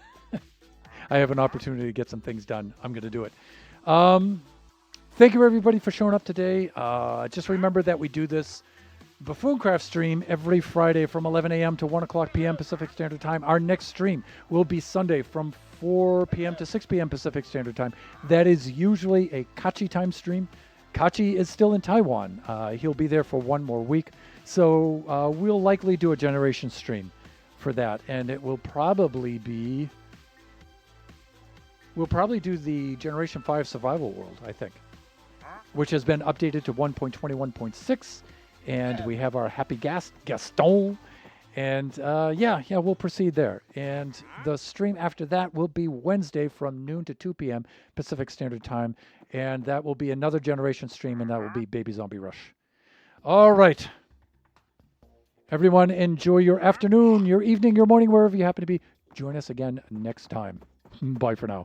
Speaker 1: I have an opportunity to get some things done. I'm going to do it. Thank you, everybody, for showing up today. Just remember that we do this Buffooncraft stream every Friday from 11 a.m. to 1 o'clock p.m. Pacific Standard Time. Our next stream will be Sunday from 4 p.m. to 6 p.m. Pacific Standard Time. That is usually a Kachi time stream. Kachi is still in Taiwan. He'll be there for one more week. So we'll likely do a generation stream for that. And it will probably be... We'll probably do the Generation 5 Survival World, I think, which has been updated to 1.21.6, and we have our happy Gaston, and yeah, we'll proceed there. And the stream after that will be Wednesday from noon to 2 p.m. Pacific Standard Time, and that will be another Generation stream, and that will be Baby Zombie Rush. All right. Everyone, enjoy your afternoon, your evening, your morning, wherever you happen to be. Join us again next time. Bye for now.